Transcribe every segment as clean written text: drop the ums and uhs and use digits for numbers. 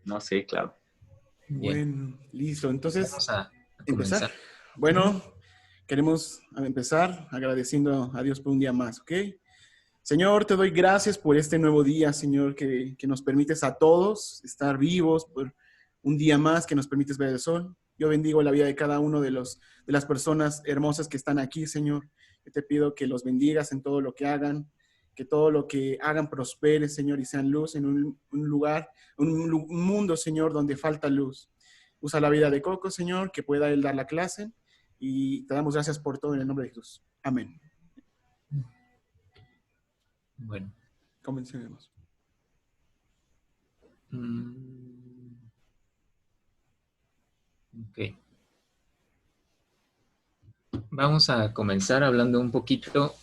No, sí, claro. Bien, Bueno, listo. Entonces, vamos a empezar. comenzar. Ujú. Bueno, queremos empezar agradeciendo a Dios por un día más, ¿ok? Señor, te doy gracias por este nuevo día, Señor, que nos permites a todos estar vivos por un día más, que nos permites ver el sol. Yo bendigo la vida de cada uno de las personas hermosas que están aquí, Señor. Yo te pido que los bendigas en todo lo que todo lo que hagan prospere, Señor, y sean luz en un lugar, un mundo, Señor, donde falta luz. Usa la vida de Coco, Señor, que pueda él dar la clase. Y te damos gracias por todo en el nombre de Jesús. Amén. Bueno. Comencemos. Ok. Vamos a comenzar hablando un poquito,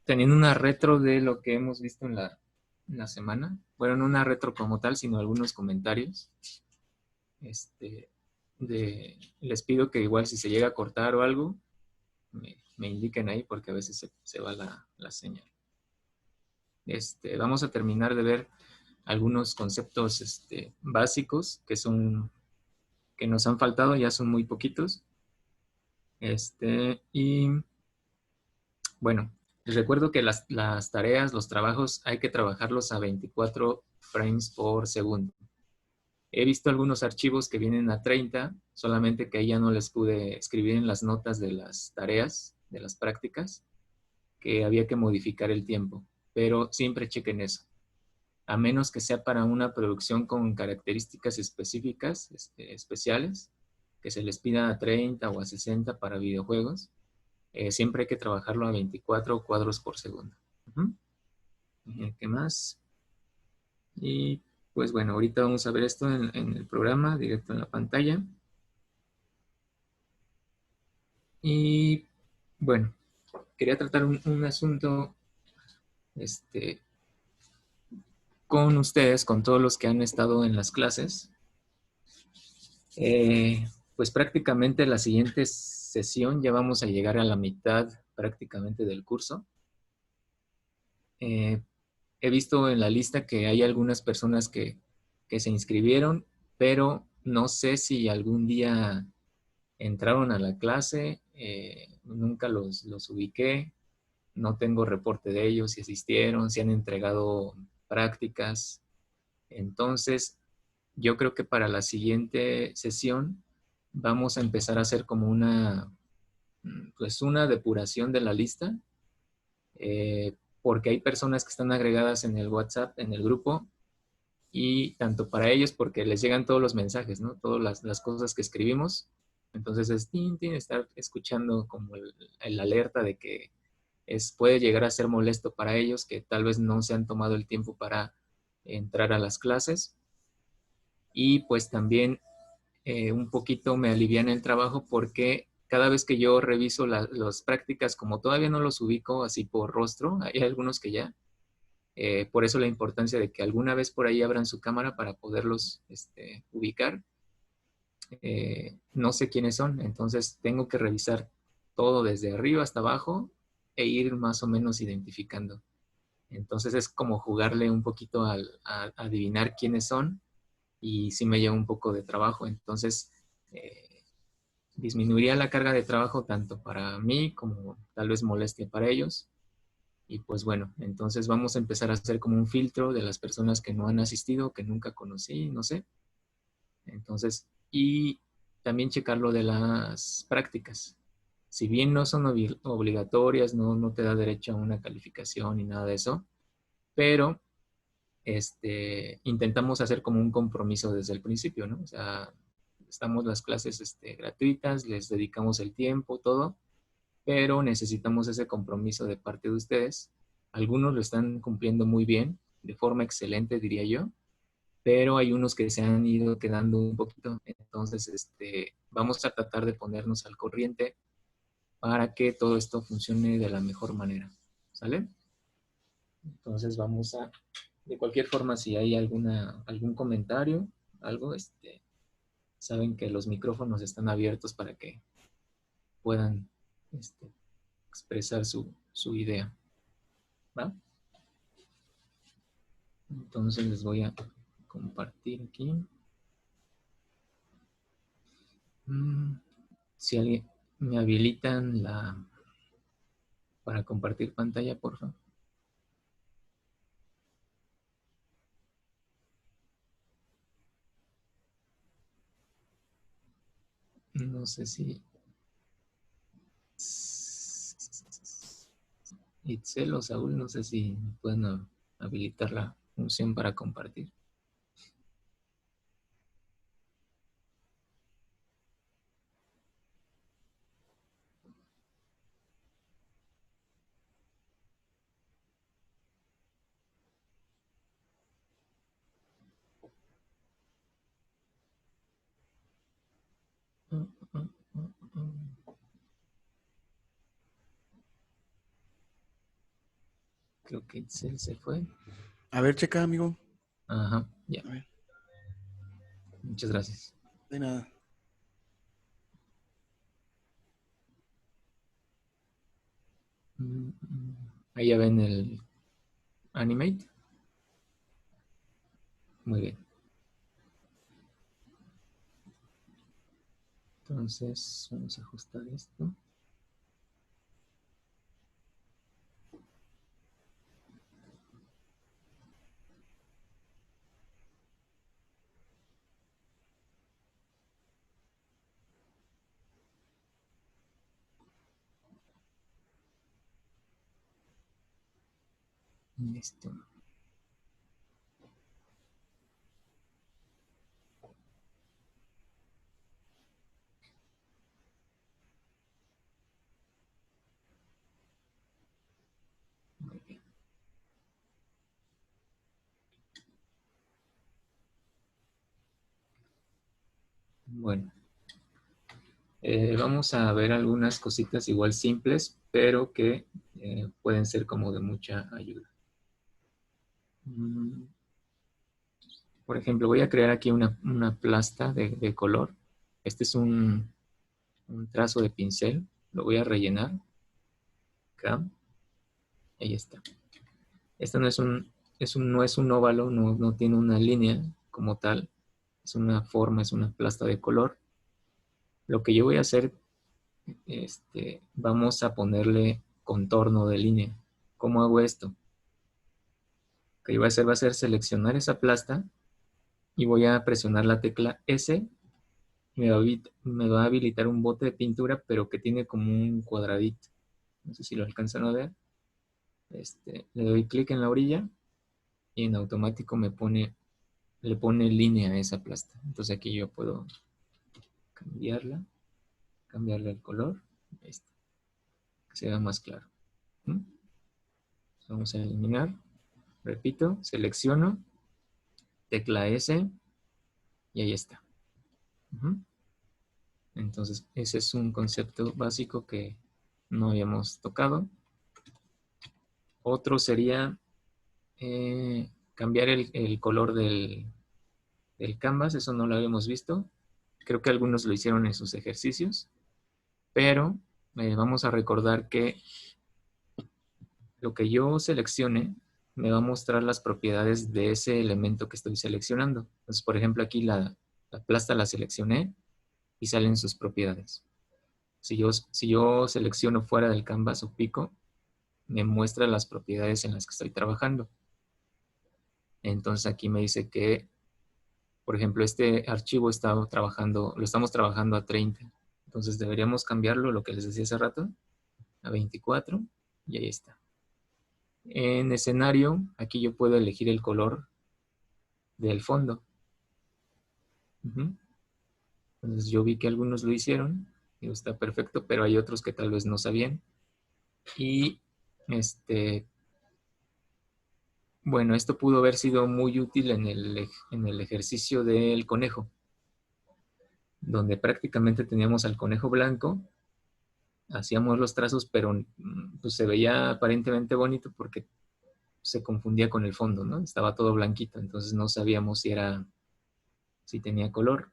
teniendo una retro de lo que hemos visto en la semana. Bueno, no una retro como tal, sino algunos comentarios. Les pido que igual si se llega a cortar o algo, me indiquen ahí porque a veces se va la señal. Vamos a terminar de ver algunos conceptos básicos que nos han faltado, ya son muy poquitos. Y bueno, les recuerdo que las tareas, los trabajos, hay que trabajarlos a 24 frames por segundo. He visto algunos archivos que vienen a 30, solamente que ahí ya no les pude escribir en las notas de las tareas, de las prácticas, que había que modificar el tiempo. Pero siempre chequen eso. A menos que sea para una producción con características específicas, especiales, que se les pida a 30 o a 60 para videojuegos, siempre hay que trabajarlo a 24 cuadros por segundo. ¿Qué más? Y pues bueno, ahorita vamos a ver esto en el programa, directo en la pantalla. Y bueno, quería tratar un asunto con ustedes, con todos los que han estado en las clases. Pues prácticamente la siguiente sesión ya vamos a llegar a la mitad prácticamente del curso. He visto en la lista que hay algunas personas que se inscribieron, pero no sé si algún día entraron a la clase, nunca los ubiqué, no tengo reporte de ellos, si asistieron, si han entregado prácticas. Entonces, yo creo que para la siguiente sesión vamos a empezar a hacer como pues una depuración de la lista, porque hay personas que están agregadas en el WhatsApp, en el grupo, y tanto para ellos porque les llegan todos los mensajes, ¿no? Todas las cosas que escribimos. Entonces es estar escuchando como el alerta de que puede llegar a ser molesto para ellos, que tal vez no se han tomado el tiempo para entrar a las clases. Y pues también un poquito me alivian el trabajo porque cada vez que yo reviso las prácticas, como todavía no los ubico así por rostro, hay algunos que ya, por eso la importancia de que alguna vez por ahí abran su cámara para poderlos ubicar. No sé quiénes son, entonces tengo que revisar todo desde arriba hasta abajo e ir más o menos identificando. Entonces es como jugarle un poquito a adivinar quiénes son y sí me lleva un poco de trabajo. Entonces disminuiría la carga de trabajo tanto para mí como tal vez molestia para ellos. Y pues bueno, entonces vamos a empezar a hacer como un filtro de las personas que no han asistido, que nunca conocí, no sé. Entonces, y también checar lo de las prácticas. Si bien no son obligatorias, no te da derecho a una calificación ni nada de eso, pero intentamos hacer como un compromiso desde el principio, ¿no? O sea, estamos las clases gratuitas, les dedicamos el tiempo, todo, pero necesitamos ese compromiso de parte de ustedes. Algunos lo están cumpliendo muy bien, de forma excelente, diría yo, pero hay unos que se han ido quedando un poquito. Entonces, vamos a tratar de ponernos al corriente para que todo esto funcione de la mejor manera. ¿Sale? Entonces vamos a, de cualquier forma, si hay algún comentario, algo, saben que los micrófonos están abiertos para que puedan expresar su idea. ¿Va? Entonces les voy a compartir aquí. Si alguien me habilitan para compartir pantalla, por favor. No sé si Itzel o Saúl, no sé si pueden habilitar la función para compartir. Creo que Itzel se fue. A ver, checa, amigo. Ajá, ya. A ver, Muchas gracias. de nada. Ahí ya ven el Animate. Muy bien. Entonces, vamos a ajustar esto. Listo. Muy bien. Bueno, vamos a ver algunas cositas igual simples, pero que pueden ser como de mucha ayuda. Por ejemplo, voy a crear aquí una plasta de color. Este es un trazo de pincel. Lo voy a rellenar. Acá. Ahí está. Este no es un óvalo, no tiene una línea como tal. Es una forma, es una plasta de color. Lo que yo voy a hacer, vamos a ponerle contorno de línea. ¿Cómo hago esto? Lo que yo voy a hacer va a ser seleccionar esa plasta y voy a presionar la tecla S. Me va a habilitar un bote de pintura, pero que tiene como un cuadradito. No sé si lo alcanzan a ver. Le doy clic en la orilla y en automático le pone línea a esa plasta. Entonces aquí yo puedo cambiarle el color. Ahí está, que se vea más claro. Vamos a eliminar. Repito, selecciono, tecla S y ahí está. Entonces, ese es un concepto básico que no habíamos tocado. Otro sería cambiar el color del canvas. Eso no lo habíamos visto. Creo que algunos lo hicieron en sus ejercicios. Pero vamos a recordar que lo que yo seleccione me va a mostrar las propiedades de ese elemento que estoy seleccionando. Entonces, por ejemplo, aquí la plasta la seleccioné y salen sus propiedades. Si yo selecciono fuera del canvas o pico, me muestra las propiedades en las que estoy trabajando. Entonces aquí me dice que, por ejemplo, este archivo lo estamos trabajando a 30. Entonces deberíamos cambiarlo, lo que les decía hace rato, a 24 y ahí está. En escenario, aquí yo puedo elegir el color del fondo. Entonces yo vi que algunos lo hicieron, y está perfecto, pero hay otros que tal vez no sabían. Y bueno, esto pudo haber sido muy útil en el ejercicio del conejo, donde prácticamente teníamos al conejo blanco, hacíamos los trazos, pero pues, se veía aparentemente bonito porque se confundía con el fondo, ¿no? Estaba todo blanquito, entonces no sabíamos si tenía color.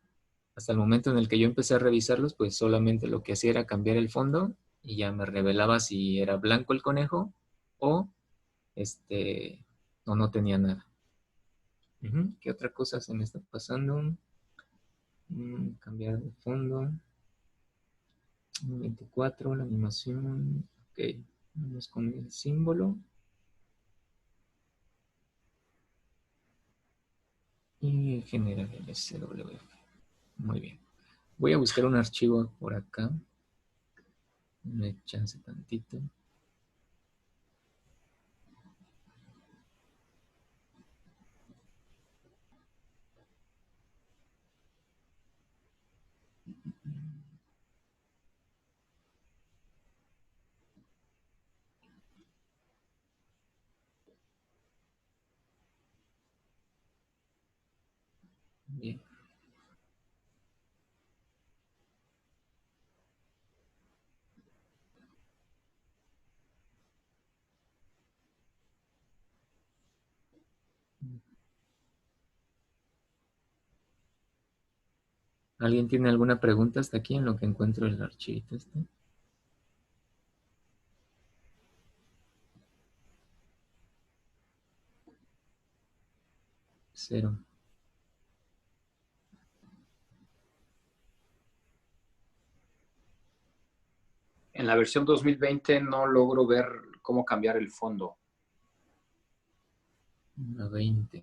Hasta el momento en el que yo empecé a revisarlos, pues solamente lo que hacía era cambiar el fondo y ya me revelaba si era blanco el conejo o no tenía nada. ¿Qué otra cosa se me está pasando? Cambiar de fondo. 24, la animación. Ok, vamos con el símbolo. Y generar el SWF. Muy bien. Voy a buscar un archivo por acá. Me chance tantito. Bien. ¿Alguien tiene alguna pregunta hasta aquí en lo que encuentro el archivito este? Cero. En la versión 2020 no logro ver cómo cambiar el fondo. Una 20.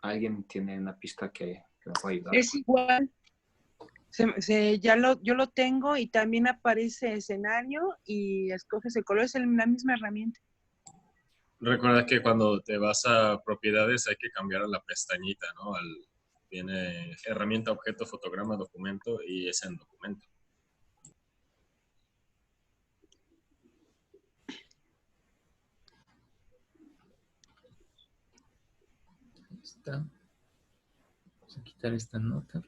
¿Alguien tiene una pista que me pueda ayudar? Es igual. Yo lo tengo y también aparece escenario y escoges el color, es la misma herramienta. Recuerda que cuando te vas a propiedades hay que cambiar a la pestañita, ¿no? Viene herramienta, objeto, fotograma, documento y es en documento. Ahí está. Vamos a quitar esta nota.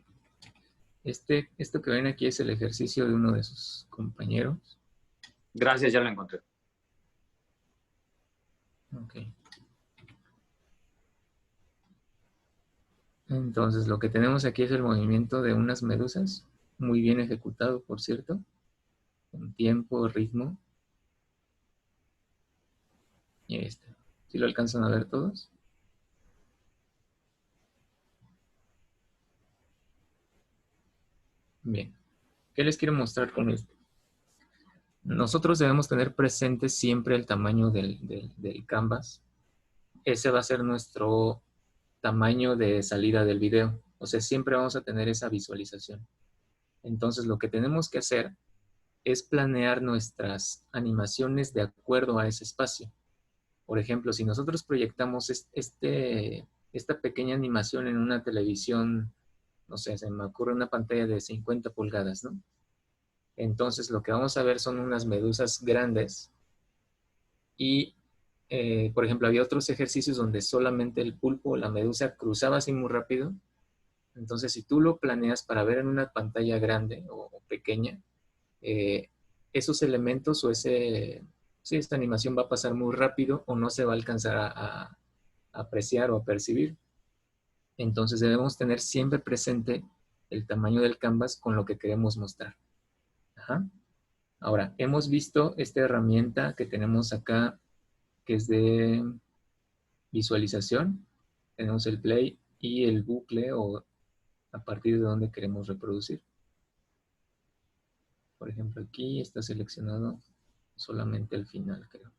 Esto que ven aquí es el ejercicio de uno de sus compañeros. Gracias, ya lo encontré. Ok. Entonces, lo que tenemos aquí es el movimiento de unas medusas, muy bien ejecutado, por cierto, con tiempo, ritmo. Y ahí está. ¿Sí lo alcanzan a ver todos? Bien. ¿Qué les quiero mostrar con esto? Nosotros debemos tener presente siempre el tamaño del canvas. Ese va a ser nuestro tamaño de salida del video. O sea, siempre vamos a tener esa visualización. Entonces, lo que tenemos que hacer es planear nuestras animaciones de acuerdo a ese espacio. Por ejemplo, si nosotros proyectamos esta pequeña animación en una televisión, no sé, se me ocurre una pantalla de 50 pulgadas, ¿no? Entonces, lo que vamos a ver son unas medusas grandes y, por ejemplo, había otros ejercicios donde solamente el pulpo o la medusa cruzaba así muy rápido. Entonces, si tú lo planeas para ver en una pantalla grande o pequeña, esos elementos o esta animación va a pasar muy rápido o no se va a alcanzar a apreciar o a percibir. Entonces debemos tener siempre presente el tamaño del canvas con lo que queremos mostrar. Ajá. Ahora, hemos visto esta herramienta que tenemos acá, que es de visualización. Tenemos el play y el bucle o a partir de donde queremos reproducir. Por ejemplo, aquí está seleccionado solamente el final, creo.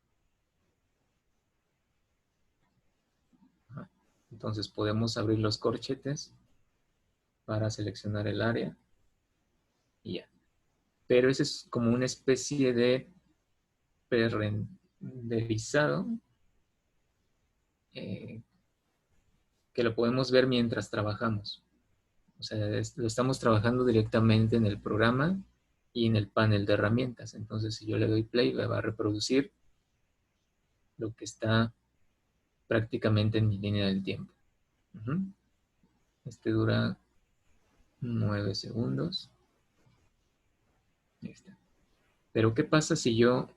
Ajá. Entonces podemos abrir los corchetes para seleccionar el área y ya. Pero ese es como una especie de prerenderizado que lo podemos ver mientras trabajamos. O sea, lo estamos trabajando directamente en el programa y en el panel de herramientas. Entonces, si yo le doy play, me va a reproducir lo que está prácticamente en mi línea del tiempo. Este dura 9 segundos. Ahí está. Pero, ¿qué pasa si yo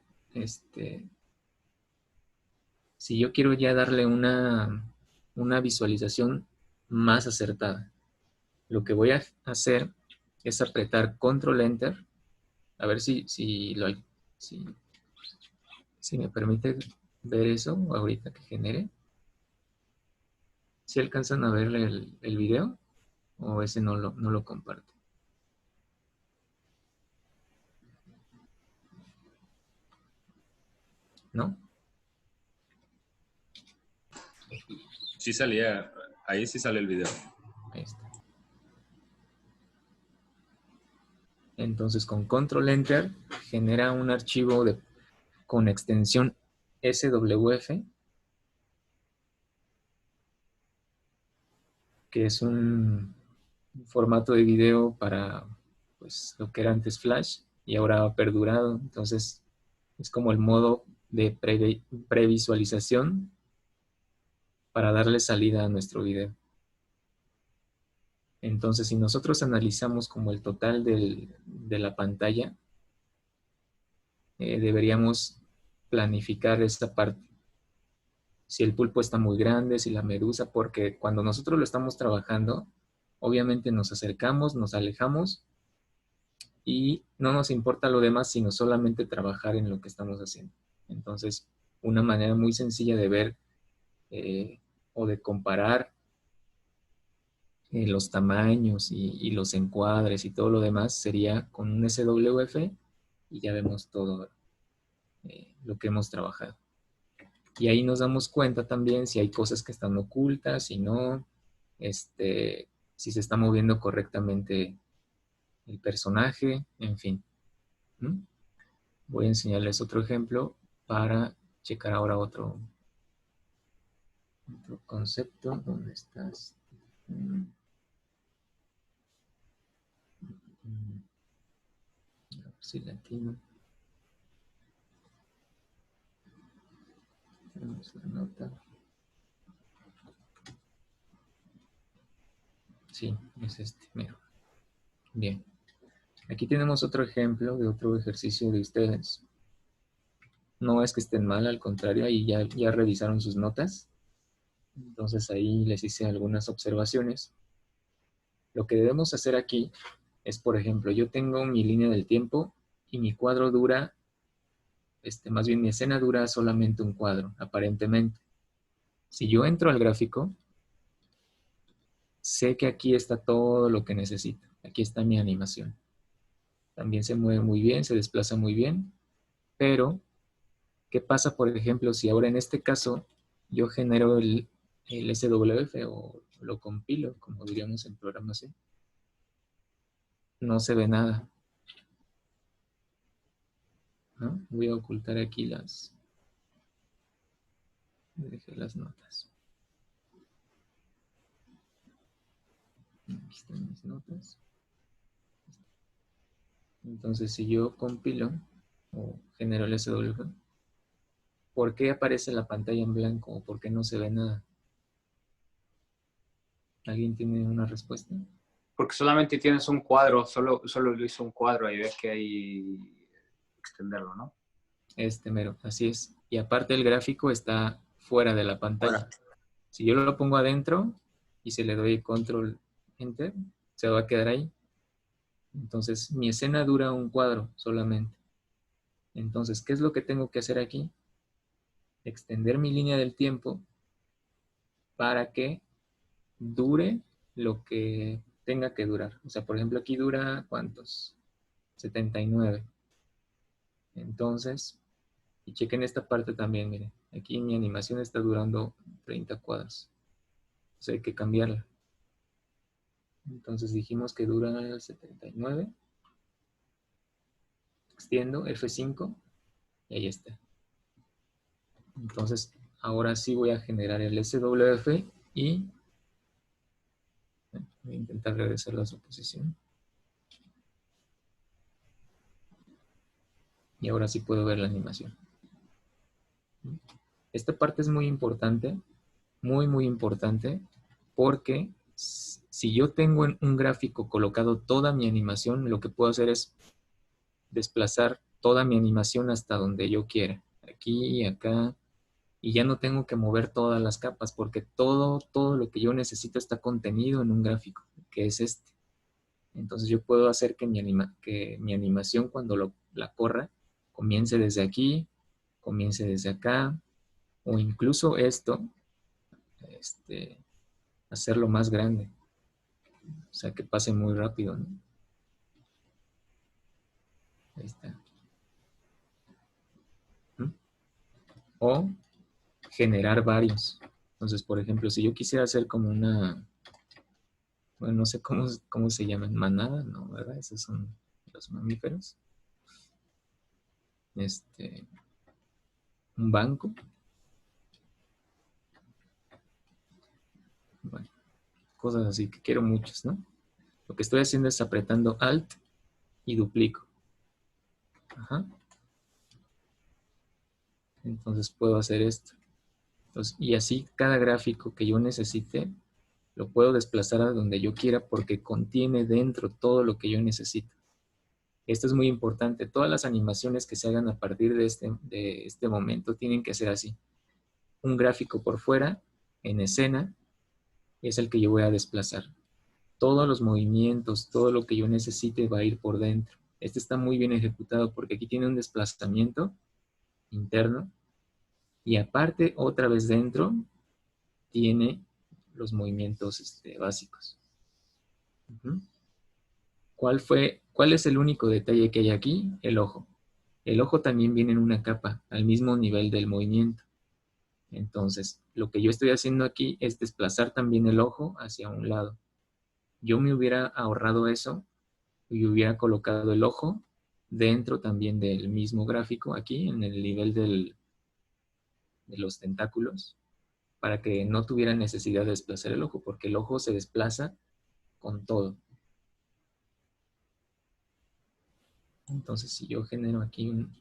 quiero ya darle una visualización más acertada? Lo que voy a hacer es apretar Control Enter. A ver si me permite ver eso ahorita que genere. ¿Sí alcanzan a ver el video? ¿O ese no lo comparto? ¿No? Sí salía, ahí sí sale el video. Ahí está. Entonces con Control Enter genera un archivo con extensión SWF, que es un formato de video para pues, lo que era antes Flash y ahora ha perdurado. Entonces es como el modo de previsualización para darle salida a nuestro video. Entonces, si nosotros analizamos como el total de la pantalla, deberíamos planificar esta parte. Si el pulpo está muy grande, si la medusa, porque cuando nosotros lo estamos trabajando, obviamente nos acercamos, nos alejamos y no nos importa lo demás, sino solamente trabajar en lo que estamos haciendo. Entonces, una manera muy sencilla de ver o de comparar los tamaños y los encuadres y todo lo demás sería con un SWF y ya vemos todo lo que hemos trabajado. Y ahí nos damos cuenta también si hay cosas que están ocultas, si no, si se está moviendo correctamente el personaje, en fin. Voy a enseñarles otro ejemplo para checar ahora otro concepto. ¿Dónde estás? A ver si latino. Tenemos la nota. Sí, es este, mira. Bien. Aquí tenemos otro ejemplo de otro ejercicio de ustedes. No es que estén mal, al contrario, ahí ya revisaron sus notas. Entonces ahí les hice algunas observaciones. Lo que debemos hacer aquí es, por ejemplo, yo tengo mi línea del tiempo y mi cuadro dura, más bien mi escena dura solamente un cuadro, aparentemente. Si yo entro al gráfico, sé que aquí está todo lo que necesito. Aquí está mi animación. También se mueve muy bien, se desplaza muy bien, pero ¿qué pasa, por ejemplo, si ahora en este caso yo genero el SWF o lo compilo, como diríamos en programación? No se ve nada, ¿no? Voy a ocultar aquí dejé las notas. Aquí están mis notas. Entonces, si yo compilo o genero el SWF, ¿por qué aparece la pantalla en blanco o por qué no se ve nada? ¿Alguien tiene una respuesta? Porque solamente tienes un cuadro, solo lo hizo un cuadro y ves que hay extenderlo, ¿no? Mero, así es. Y aparte el gráfico está fuera de la pantalla. Si yo lo pongo adentro y se le doy control enter, se va a quedar ahí. Entonces mi escena dura un cuadro solamente. Entonces, ¿qué es lo que tengo que hacer aquí? Extender mi línea del tiempo para que dure lo que tenga que durar. O sea, por ejemplo, aquí dura, ¿cuántos? 79. Entonces, y chequen esta parte también, miren. Aquí mi animación está durando 30 cuadros. O sea, hay que cambiarla. Entonces dijimos que dura 79. Extiendo F5 y ahí está. Entonces, ahora sí voy a generar el SWF y voy a intentar regresar a su posición. Y ahora sí puedo ver la animación. Esta parte es muy importante, muy importante, porque si yo tengo en un gráfico colocado toda mi animación, lo que puedo hacer es desplazar toda mi animación hasta donde yo quiera. Aquí y acá. Y ya no tengo que mover todas las capas, porque todo lo que yo necesito está contenido en un gráfico, que es este. Entonces yo puedo hacer que mi animación cuando la corra, comience desde aquí, comience desde acá, o incluso esto, hacerlo más grande. O sea, que pase muy rápido, ¿no? Ahí está. ¿Mm? O generar varios. Entonces, por ejemplo, si yo quisiera hacer como una, bueno, no sé cómo se llaman, manada, ¿no? ¿Verdad? Esos son los mamíferos. Un banco. Bueno, cosas así que quiero muchos, ¿no? Lo que estoy haciendo es apretando Alt y duplico. Ajá. Entonces puedo hacer esto. Entonces, y así cada gráfico que yo necesite lo puedo desplazar a donde yo quiera porque contiene dentro todo lo que yo necesito. Esto es muy importante. Todas las animaciones que se hagan a partir de este momento tienen que ser así. Un gráfico por fuera, en escena, es el que yo voy a desplazar. Todos los movimientos, todo lo que yo necesite va a ir por dentro. Este está muy bien ejecutado porque aquí tiene un desplazamiento interno y aparte otra vez dentro tiene los movimientos básicos. ¿Cuál es el único detalle que hay aquí? El ojo. El ojo también viene en una capa al mismo nivel del movimiento. Entonces, lo que yo estoy haciendo aquí es desplazar también el ojo hacia un lado. Yo me hubiera ahorrado eso y hubiera colocado el ojo dentro también del mismo gráfico, aquí en el nivel de los tentáculos, para que no tuviera necesidad de desplazar el ojo, porque el ojo se desplaza con todo. Entonces, si yo genero aquí un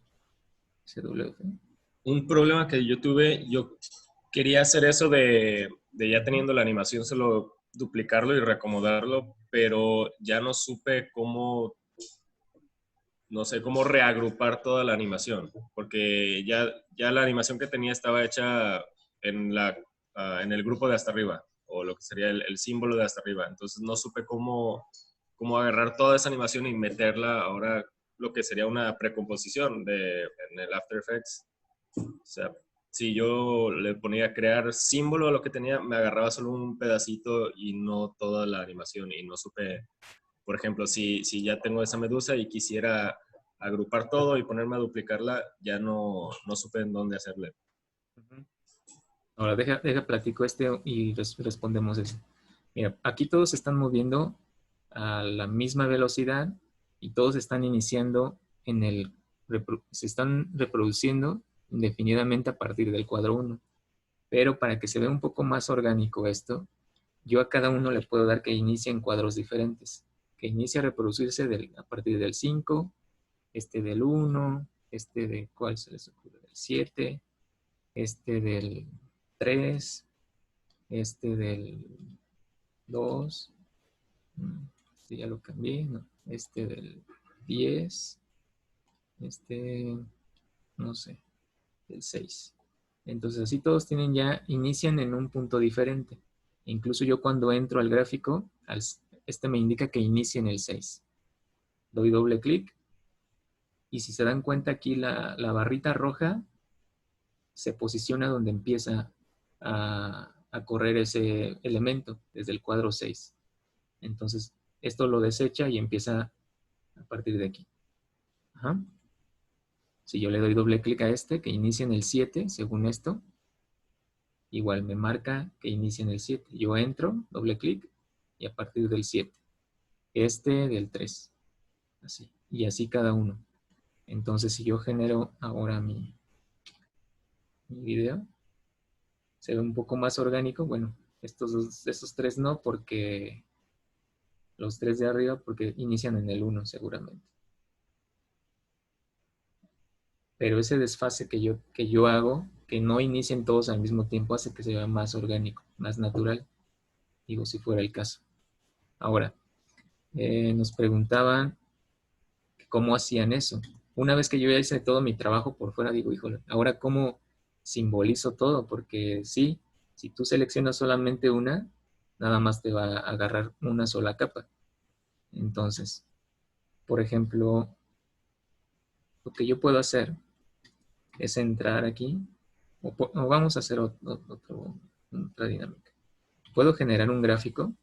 CWF. Un problema que yo tuve, yo quería hacer eso de ya teniendo la animación, solo duplicarlo y reacomodarlo, pero ya no supe cómo, no sé, cómo reagrupar toda la animación, porque ya la animación que tenía estaba hecha en el grupo de hasta arriba, o lo que sería el símbolo de hasta arriba. Entonces no supe cómo agarrar toda esa animación y meterla ahora lo que sería una precomposición en el After Effects. O sea, si yo le ponía crear símbolo a lo que tenía, me agarraba solo un pedacito y no toda la animación. Y no supe, por ejemplo, si ya tengo esa medusa y quisiera agrupar todo y ponerme a duplicarla, ya no supe en dónde hacerle. Ahora deja platico y respondemos eso. Mira, aquí todos se están moviendo a la misma velocidad y todos están iniciando se están reproduciendo indefinidamente a partir del cuadro 1. Pero para que se vea un poco más orgánico esto, yo a cada uno le puedo dar que inicie en cuadros diferentes. Que inicie a reproducirse a partir del 5, del 1, ¿cuál se les ocurre? Del 7, del 3, del 2, ya lo cambié, ¿no? Del 10, no sé, del 6. Entonces así todos inician en un punto diferente. Incluso yo cuando entro al gráfico, me indica que inicie en el 6. Doy doble clic y si se dan cuenta aquí la barrita roja se posiciona donde empieza a correr ese elemento, desde el cuadro 6. Entonces esto lo desecha y empieza a partir de aquí. Ajá. Si yo le doy doble clic a que inicia en el 7, según esto, igual me marca que inicia en el 7. Yo entro, doble clic, y a partir del 7. Del 3. Así. Y así cada uno. Entonces, si yo genero ahora mi video, se ve un poco más orgánico. Bueno, estos tres no, porque los tres de arriba, porque inician en el 1 seguramente. Pero ese desfase que yo hago, que no inicien todos al mismo tiempo, hace que se vea más orgánico, más natural. Digo, si fuera el caso. Ahora, nos preguntaban cómo hacían eso. Una vez que yo ya hice todo mi trabajo por fuera, digo, híjole, ahora cómo simbolizo todo, porque sí, si tú seleccionas solamente una, nada más te va a agarrar una sola capa. Entonces, por ejemplo, lo que yo puedo hacer es entrar aquí, o vamos a hacer otra dinámica. puedo generar un gráfico,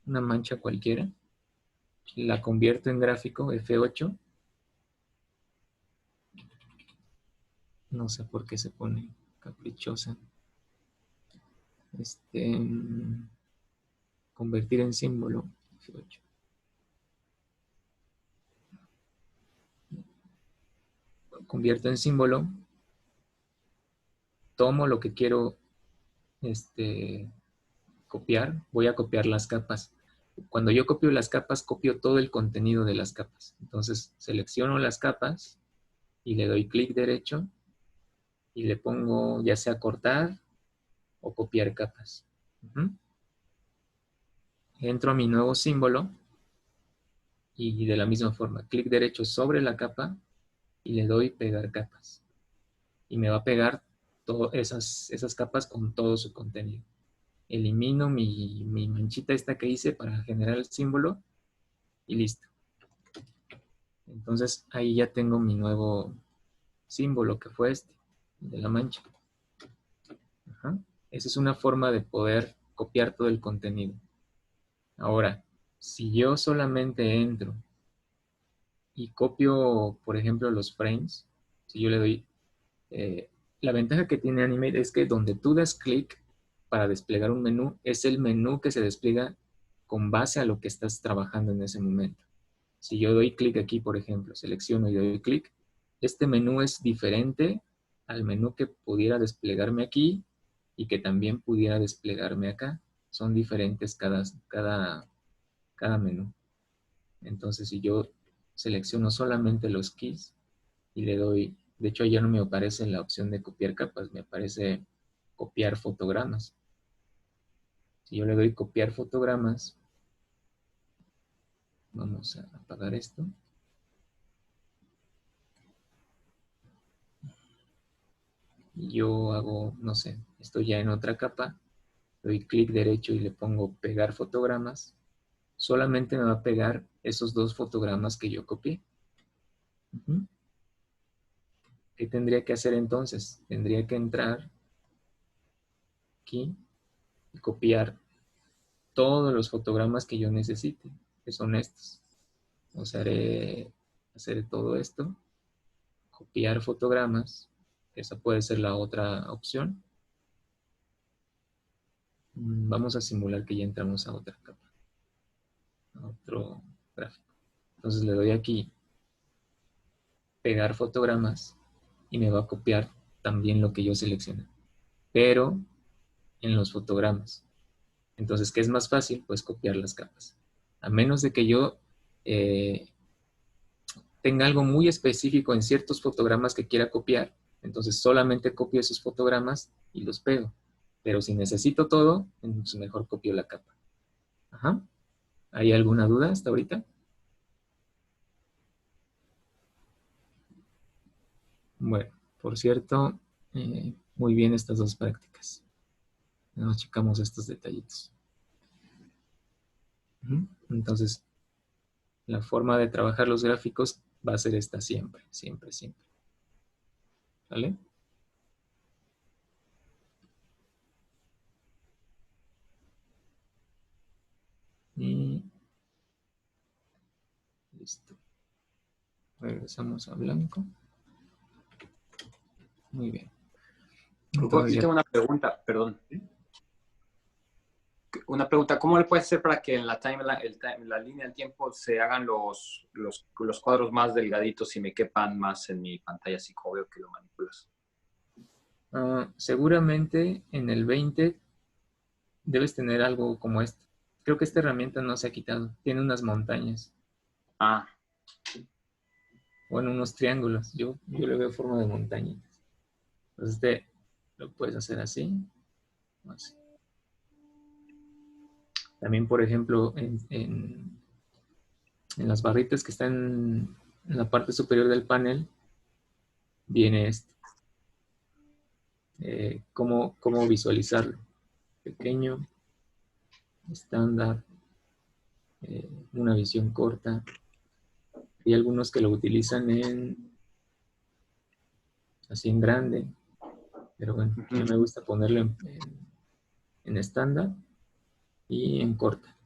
una mancha cualquiera, la convierto en gráfico, F8. No sé por qué se pone caprichosa. Convertir en símbolo, F8. Convierto en símbolo, tomo lo que quiero copiar, voy a copiar las capas. Cuando yo copio las capas, copio todo el contenido de las capas. Entonces, selecciono las capas y le doy clic derecho y le pongo ya sea cortar o copiar capas. Entro a mi nuevo símbolo y de la misma forma, clic derecho sobre la capa y le doy pegar capas. Y me va a pegar todas esas capas con todo su contenido. Elimino mi manchita esta que hice para generar el símbolo y listo. Entonces ahí ya tengo mi nuevo símbolo que fue de la mancha. Ajá. Esa es una forma de poder copiar todo el contenido. Ahora, si yo solamente entro y copio, por ejemplo, los frames, si yo le doy... la ventaja que tiene Animate es que donde tú das clic para desplegar un menú, es el menú que se despliega con base a lo que estás trabajando en ese momento. Si yo doy clic aquí, por ejemplo, selecciono y doy clic, este menú es diferente al menú que pudiera desplegarme aquí y que también pudiera desplegarme acá. Son diferentes cada menú. Entonces, si yo selecciono solamente los keys y le doy, de hecho ya no me aparece la opción de copiar capas, me aparece copiar fotogramas. Si yo le doy copiar fotogramas, vamos a apagar esto. Y yo hago, no sé, estoy ya en otra capa, doy clic derecho y le pongo pegar fotogramas. Solamente me va a pegar esos dos fotogramas que yo copié. ¿Qué tendría que hacer entonces? Tendría que entrar aquí y copiar todos los fotogramas que yo necesite, que son estos. O sea, hacer todo esto, copiar fotogramas, esa puede ser la otra opción. Vamos a simular que ya entramos a otra capa, a otro gráfico. Entonces le doy aquí, pegar fotogramas, y me va a copiar también lo que yo seleccioné, pero en los fotogramas. Entonces, ¿qué es más fácil? Pues copiar las capas. A menos de que yo tenga algo muy específico en ciertos fotogramas que quiera copiar, entonces solamente copio esos fotogramas y los pego. Pero si necesito todo, entonces mejor copio la capa. Ajá. ¿Hay alguna duda hasta ahorita? Bueno, por cierto, muy bien estas dos prácticas. Nos checamos estos detallitos. Entonces, la forma de trabajar los gráficos va a ser esta siempre, siempre, siempre. ¿Vale? Y listo. Regresamos a blanco. Muy bien. Entonces, Yo tengo una pregunta, perdón. Una pregunta, ¿cómo le puedes hacer para que en la línea del tiempo se hagan los cuadros más delgaditos y me quepan más en mi pantalla así como veo que lo manipulas? seguramente en el 20 debes tener algo como esto. Creo que esta herramienta no se ha quitado. Tiene unas montañas. Ah. Bueno, unos triángulos. Yo le veo forma de montañitas. Entonces lo puedes hacer así. Así. También, por ejemplo, en las barritas que están en la parte superior del panel, viene esto. Cómo visualizarlo. Pequeño, estándar, una visión corta. Hay algunos que lo utilizan así en grande, pero bueno, a mí me gusta ponerlo en estándar y en corta.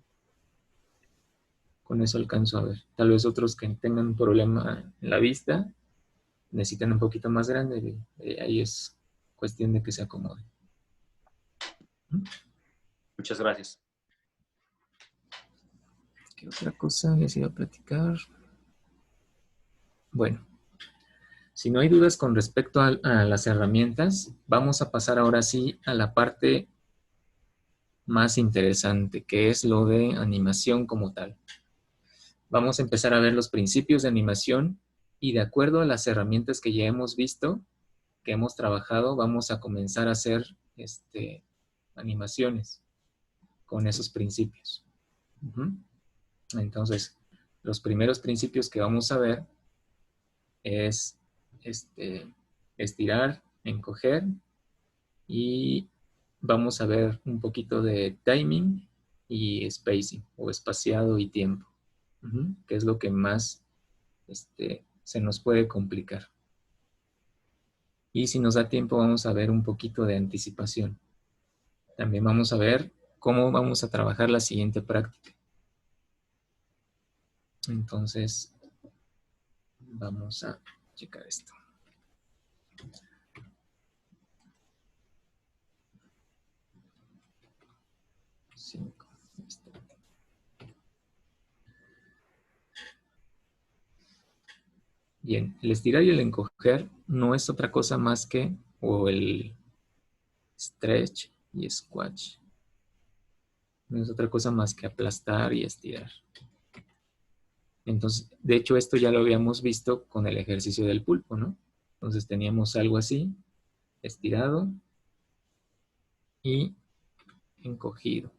Con eso alcanzo a ver. Tal vez otros que tengan un problema en la vista necesitan un poquito más grande. Ahí es cuestión de que se acomode. Muchas gracias. ¿Qué otra cosa les iba a platicar? Bueno, si no hay dudas con respecto a las herramientas, vamos a pasar ahora sí a la parte más interesante, que es lo de animación como tal. Vamos a empezar a ver los principios de animación y de acuerdo a las herramientas que ya hemos visto, que hemos trabajado, vamos a comenzar a hacer animaciones con esos principios. Entonces, los primeros principios que vamos a ver es estirar, encoger y vamos a ver un poquito de timing y spacing o espaciado y tiempo, que es lo que más se nos puede complicar. Y si nos da tiempo vamos a ver un poquito de anticipación. También vamos a ver cómo vamos a trabajar la siguiente práctica. Entonces, vamos a checar esto. Bien, el estirar y el encoger no es otra cosa más que, o el stretch y squash, no es otra cosa más que aplastar y estirar. Entonces, de hecho, esto ya lo habíamos visto con el ejercicio del pulpo, ¿no? Entonces teníamos algo así, estirado y encogido.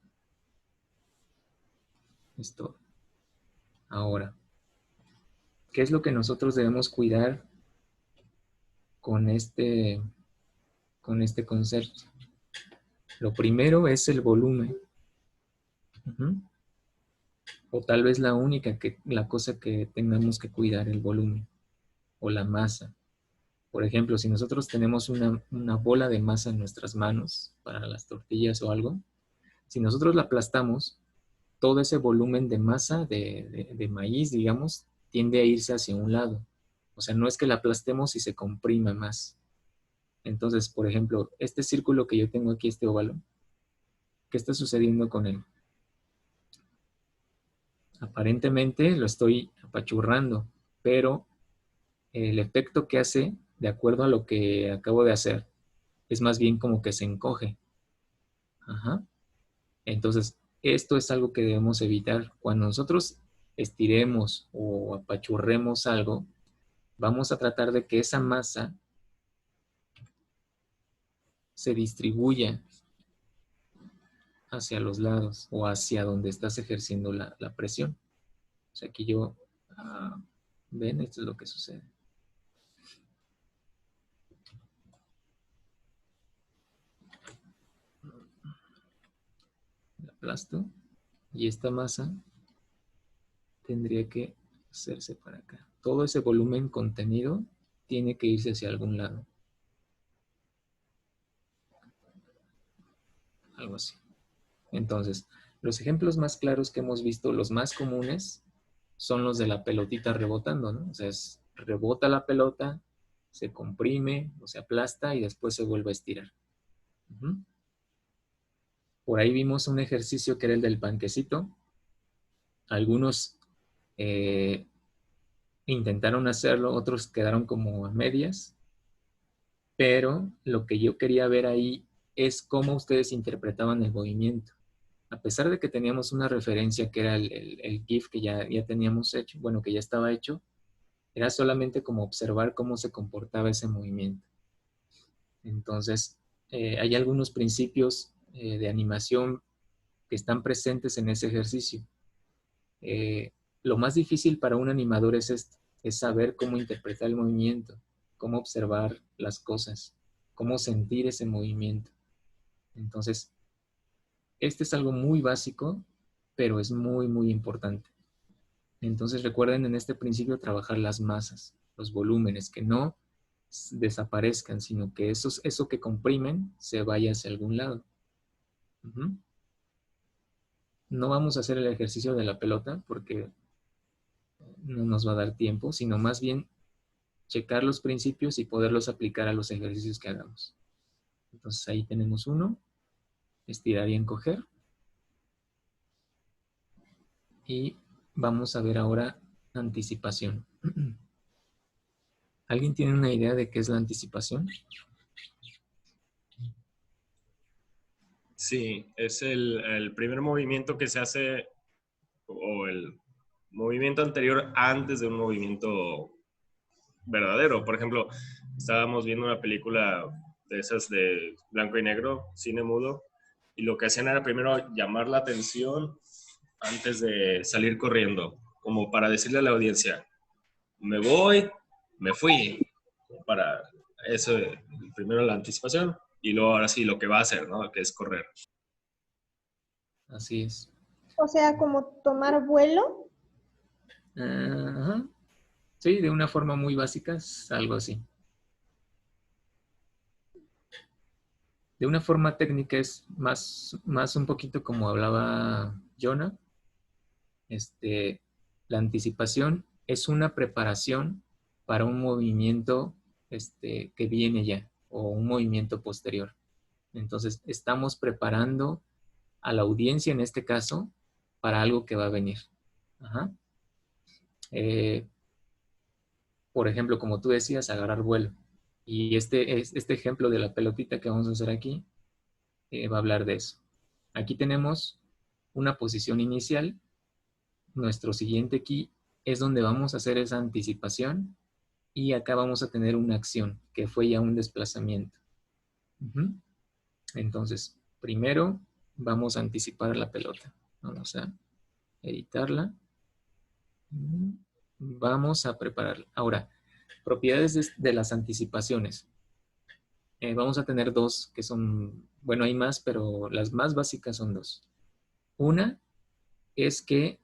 Es todo. Ahora, ¿qué es lo que nosotros debemos cuidar con este concepto? Lo primero es el volumen. O tal vez la cosa que tengamos que cuidar, el volumen o la masa. Por ejemplo, si nosotros tenemos una bola de masa en nuestras manos para las tortillas o algo, si nosotros la aplastamos, todo ese volumen de masa de maíz, digamos, tiende a irse hacia un lado. O sea, no es que la aplastemos y se comprima más. Entonces, por ejemplo, este círculo que yo tengo aquí, este óvalo, ¿qué está sucediendo con él? Aparentemente lo estoy apachurrando, pero el efecto que hace, de acuerdo a lo que acabo de hacer, es más bien como que se encoge. Entonces, esto es algo que debemos evitar. Cuando nosotros estiremos o apachurremos algo, vamos a tratar de que esa masa se distribuya hacia los lados o hacia donde estás ejerciendo la presión. O sea, aquí yo, ven, esto es lo que sucede. La aplasto y esta masa tendría que hacerse para acá. Todo ese volumen contenido tiene que irse hacia algún lado. Algo así. Entonces, los ejemplos más claros que hemos visto, los más comunes, son los de la pelotita rebotando, ¿no? O sea, rebota la pelota, se comprime o se aplasta y después se vuelve a estirar. Por ahí vimos un ejercicio que era el del panquecito. Algunos intentaron hacerlo, otros quedaron como a medias. Pero lo que yo quería ver ahí es cómo ustedes interpretaban el movimiento. A pesar de que teníamos una referencia que era el GIF que ya teníamos hecho, bueno, que ya estaba hecho, era solamente como observar cómo se comportaba ese movimiento. Entonces, hay algunos principios de animación que están presentes en ese ejercicio. Lo más difícil para un animador es esto, es saber cómo interpretar el movimiento, cómo observar las cosas, cómo sentir ese movimiento. Entonces, este es algo muy básico, pero es muy, muy importante. Entonces, recuerden en este principio trabajar las masas, los volúmenes, que no desaparezcan, sino que eso que comprimen se vaya hacia algún lado. No vamos a hacer el ejercicio de la pelota porque no nos va a dar tiempo, sino más bien checar los principios y poderlos aplicar a los ejercicios que hagamos. Entonces ahí tenemos uno, estirar y encoger. Y vamos a ver ahora anticipación. ¿Alguien tiene una idea de qué es la anticipación? Sí, es el primer movimiento que se hace o el movimiento anterior antes de un movimiento verdadero. Por ejemplo, estábamos viendo una película de esas de blanco y negro, cine mudo, y lo que hacían era primero llamar la atención antes de salir corriendo, como para decirle a la audiencia, me voy, me fui, para eso, primero la anticipación, y luego ahora sí lo que va a hacer, ¿no? Que es correr. Así es. O sea, como tomar vuelo. Ajá. Sí, de una forma muy básica es algo así. De una forma técnica es más un poquito como hablaba Jonah. La anticipación es una preparación para un movimiento que viene ya o un movimiento posterior. Entonces, estamos preparando a la audiencia en este caso para algo que va a venir. Ajá. Por ejemplo, como tú decías, agarrar vuelo. Y este ejemplo de la pelotita que vamos a hacer aquí va a hablar de eso. Aquí tenemos una posición inicial. Nuestro siguiente key es donde vamos a hacer esa anticipación y acá vamos a tener una acción que fue ya un desplazamiento. Entonces, primero vamos a anticipar la pelota. Vamos a editarla. Vamos a prepararla. Ahora, propiedades de las anticipaciones. Vamos a tener dos que son, bueno, hay más, pero las más básicas son dos. Una es que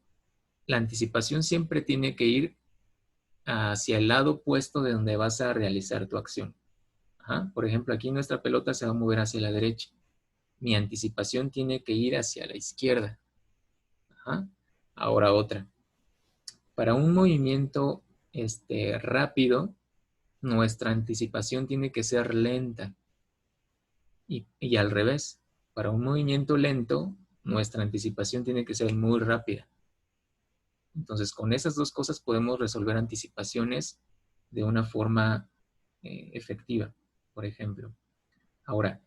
la anticipación siempre tiene que ir hacia el lado opuesto de donde vas a realizar tu acción. Ajá. Por ejemplo, aquí nuestra pelota se va a mover hacia la derecha. Mi anticipación tiene que ir hacia la izquierda. Ajá. Ahora otra. Para un movimiento rápido, nuestra anticipación tiene que ser lenta. Y al revés, para un movimiento lento, nuestra anticipación tiene que ser muy rápida. Entonces, con esas dos cosas podemos resolver anticipaciones de una forma efectiva, por ejemplo. Ahora,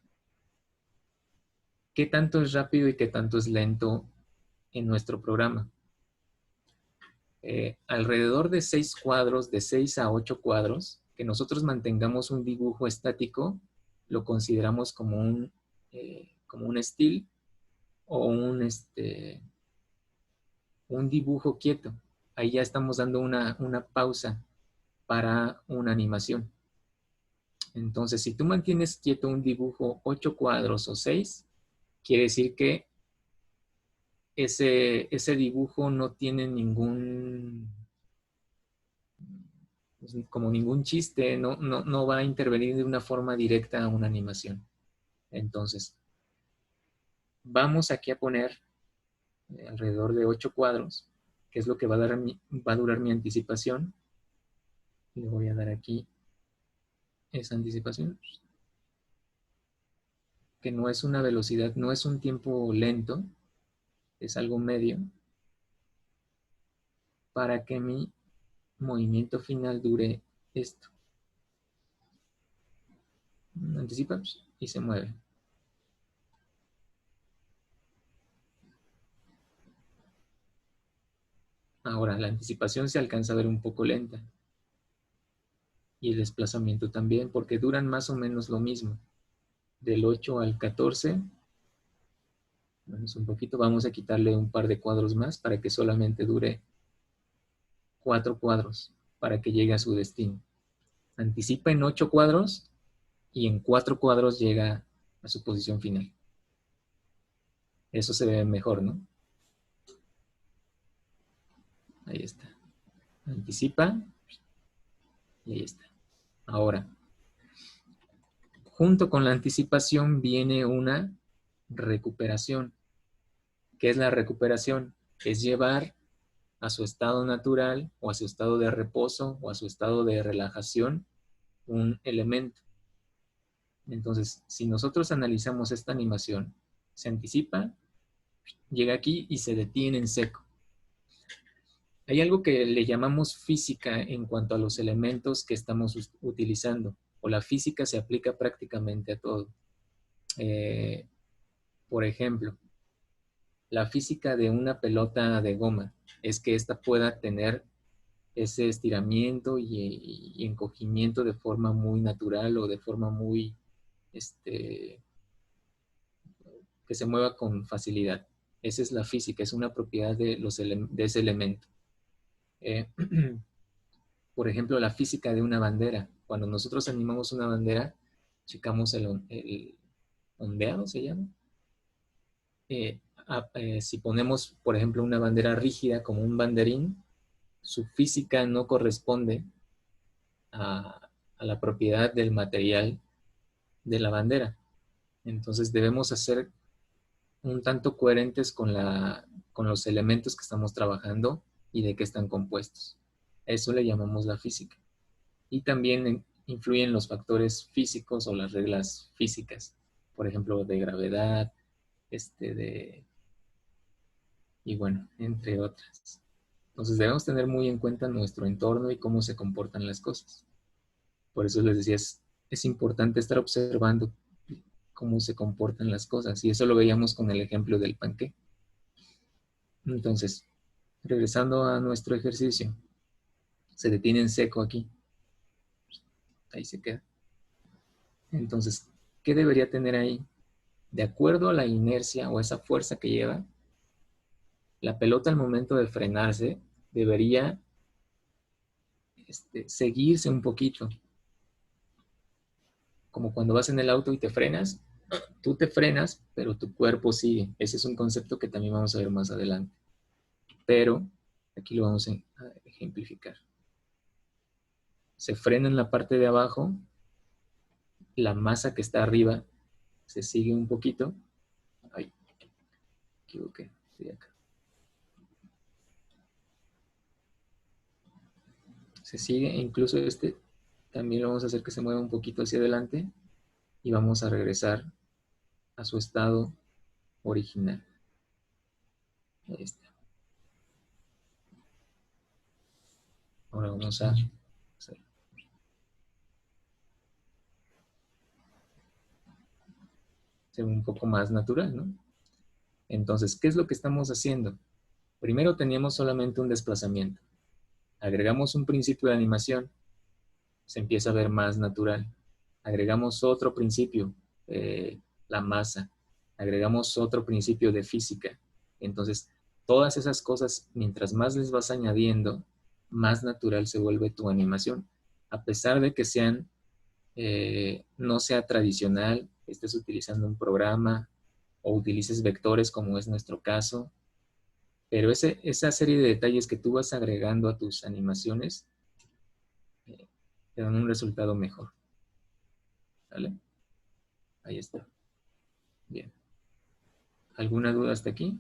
¿qué tanto es rápido y qué tanto es lento en nuestro programa? Alrededor de 6 cuadros, de 6 a 8 cuadros, que nosotros mantengamos un dibujo estático, lo consideramos como un still o un dibujo quieto. Ahí ya estamos dando una pausa para una animación. Entonces, si tú mantienes quieto un dibujo 8 cuadros o 6, quiere decir que ese dibujo no tiene ningún chiste, no va a intervenir de una forma directa a una animación. Entonces, vamos aquí a poner alrededor de 8 cuadros, que es lo que va a durar mi anticipación. Le voy a dar aquí esa anticipación, que no es una velocidad, no es un tiempo lento, es algo medio, para que mi movimiento final dure esto. Anticipa y se mueve. Ahora, la anticipación se alcanza a ver un poco lenta. Y el desplazamiento también, porque duran más o menos lo mismo. Del 8 al 14, vamos un poquito, vamos a quitarle un par de cuadros más para que solamente dure 4 cuadros, para que llegue a su destino. Anticipa en 8 cuadros y en 4 cuadros llega a su posición final. Eso se ve mejor, ¿no? Ahí está. Anticipa y ahí está. Ahora, junto con la anticipación viene una recuperación. ¿Qué es la recuperación? Es llevar a su estado natural o a su estado de reposo o a su estado de relajación un elemento. Entonces, si nosotros analizamos esta animación, se anticipa, llega aquí y se detiene en seco. Hay algo que le llamamos física en cuanto a los elementos que estamos utilizando, o la física se aplica prácticamente a todo. Por ejemplo, la física de una pelota de goma es que ésta pueda tener ese estiramiento y encogimiento de forma muy natural o de forma muy, que se mueva con facilidad. Esa es la física, es una propiedad de ese elemento. Por ejemplo, la física de una bandera. Cuando nosotros animamos una bandera, checamos el ondeado, ¿se llama? Si ponemos, por ejemplo, una bandera rígida como un banderín, su física no corresponde a la propiedad del material de la bandera. Entonces debemos ser un tanto coherentes con los elementos que estamos trabajando y de qué están compuestos. Eso le llamamos la física. Y también influyen los factores físicos o las reglas físicas, por ejemplo, de gravedad, y bueno, entre otras. Entonces debemos tener muy en cuenta nuestro entorno y cómo se comportan las cosas. Por eso les decía, es importante estar observando cómo se comportan las cosas. Y eso lo veíamos con el ejemplo del panqué. Entonces, regresando a nuestro ejercicio, se detiene en seco aquí. Ahí se queda. Entonces, ¿qué debería tener ahí? De acuerdo a la inercia o esa fuerza que lleva, la pelota al momento de frenarse debería seguirse un poquito. Como cuando vas en el auto y te frenas, tú te frenas, pero tu cuerpo sigue. Ese es un concepto que también vamos a ver más adelante. Pero aquí lo vamos a ejemplificar. Se frena en la parte de abajo, la masa que está arriba se sigue un poquito. Ay, me equivoqué. Estoy acá. Se sigue, e incluso también lo vamos a hacer que se mueva un poquito hacia adelante y vamos a regresar a su estado original. Ahí está. Ahora vamos a hacer. Ser un poco más natural, ¿no? Entonces, ¿qué es lo que estamos haciendo? Primero teníamos solamente un desplazamiento. Agregamos un principio de animación, se empieza a ver más natural. Agregamos otro principio, la masa. Agregamos otro principio de física. Entonces, todas esas cosas, mientras más les vas añadiendo, más natural se vuelve tu animación. A pesar de que no sea tradicional, estés utilizando un programa o utilices vectores como es nuestro caso, pero esa serie de detalles que tú vas agregando a tus animaciones te dan un resultado mejor. ¿Vale? Ahí está. Bien. ¿Alguna duda hasta aquí?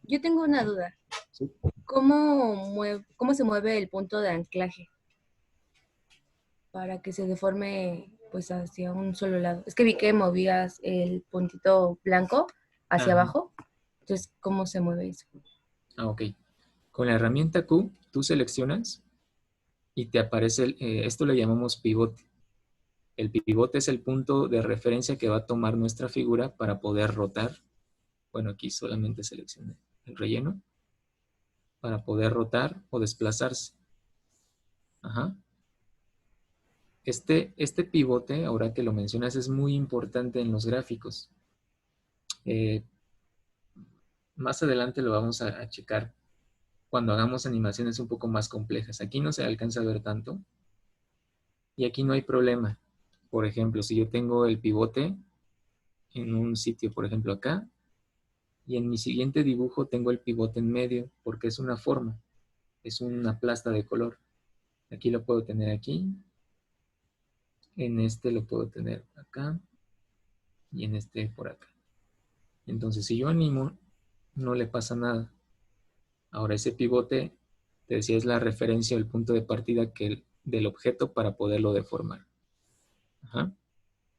Yo tengo una duda. Sí. ¿Cómo se mueve el punto de anclaje para que se deforme pues hacia un solo lado? Es que vi que movías el puntito blanco hacia abajo. Entonces, ¿cómo se mueve eso? Ok. Con la herramienta Q, tú seleccionas y te aparece, esto le llamamos pivote. El pivote es el punto de referencia que va a tomar nuestra figura para poder rotar. Bueno, aquí solamente seleccioné el relleno. Para poder rotar o desplazarse. Ajá. Este pivote, ahora que lo mencionas, es muy importante en los gráficos. Más adelante lo vamos a checar cuando hagamos animaciones un poco más complejas. Aquí no se alcanza a ver tanto. Y aquí no hay problema. Por ejemplo, si yo tengo el pivote en un sitio, por ejemplo acá, y en mi siguiente dibujo tengo el pivote en medio, porque es una forma, es una plasta de color. Aquí lo puedo tener aquí, en este lo puedo tener acá, y en este por acá. Entonces, si yo animo no le pasa nada. Ahora ese pivote, te decía, es la referencia o el punto de partida del objeto para poderlo deformar. Ajá.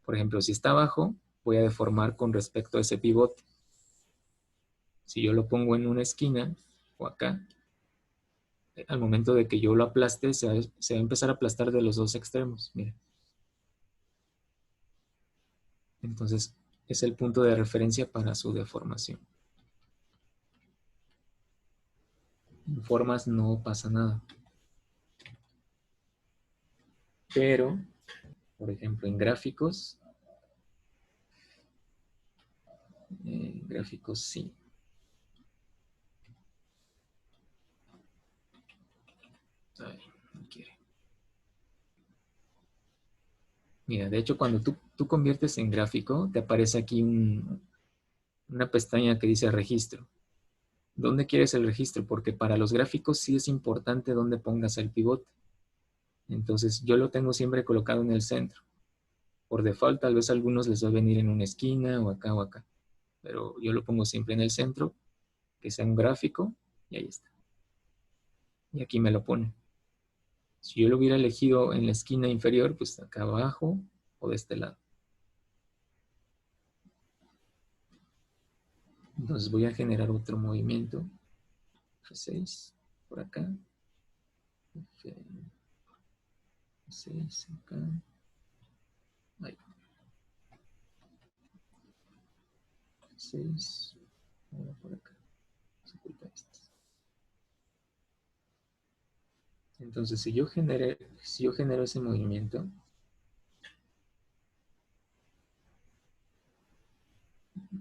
Por ejemplo, si está abajo, voy a deformar con respecto a ese pivote. Si yo lo pongo en una esquina o acá, al momento de que yo lo aplaste, se va a empezar a aplastar de los dos extremos. Miren. Entonces, es el punto de referencia para su deformación. En formas no pasa nada. Pero, por ejemplo, en gráficos sí. Ay, no quiere. Mira, de hecho, cuando tú conviertes en gráfico, te aparece aquí una pestaña que dice registro. ¿Dónde quieres el registro? Porque para los gráficos sí es importante dónde pongas el pivote. Entonces, yo lo tengo siempre colocado en el centro. Por default, tal vez a algunos les va a venir en una esquina o acá o acá. Pero yo lo pongo siempre en el centro, que sea un gráfico, y ahí está. Y aquí me lo pone. Si yo lo hubiera elegido en la esquina inferior, pues acá abajo o de este lado. Entonces voy a generar otro movimiento. F6, por acá. F6, acá. Ahí. F6, ahora por acá. Se oculta esto. Entonces, si yo genero ese movimiento,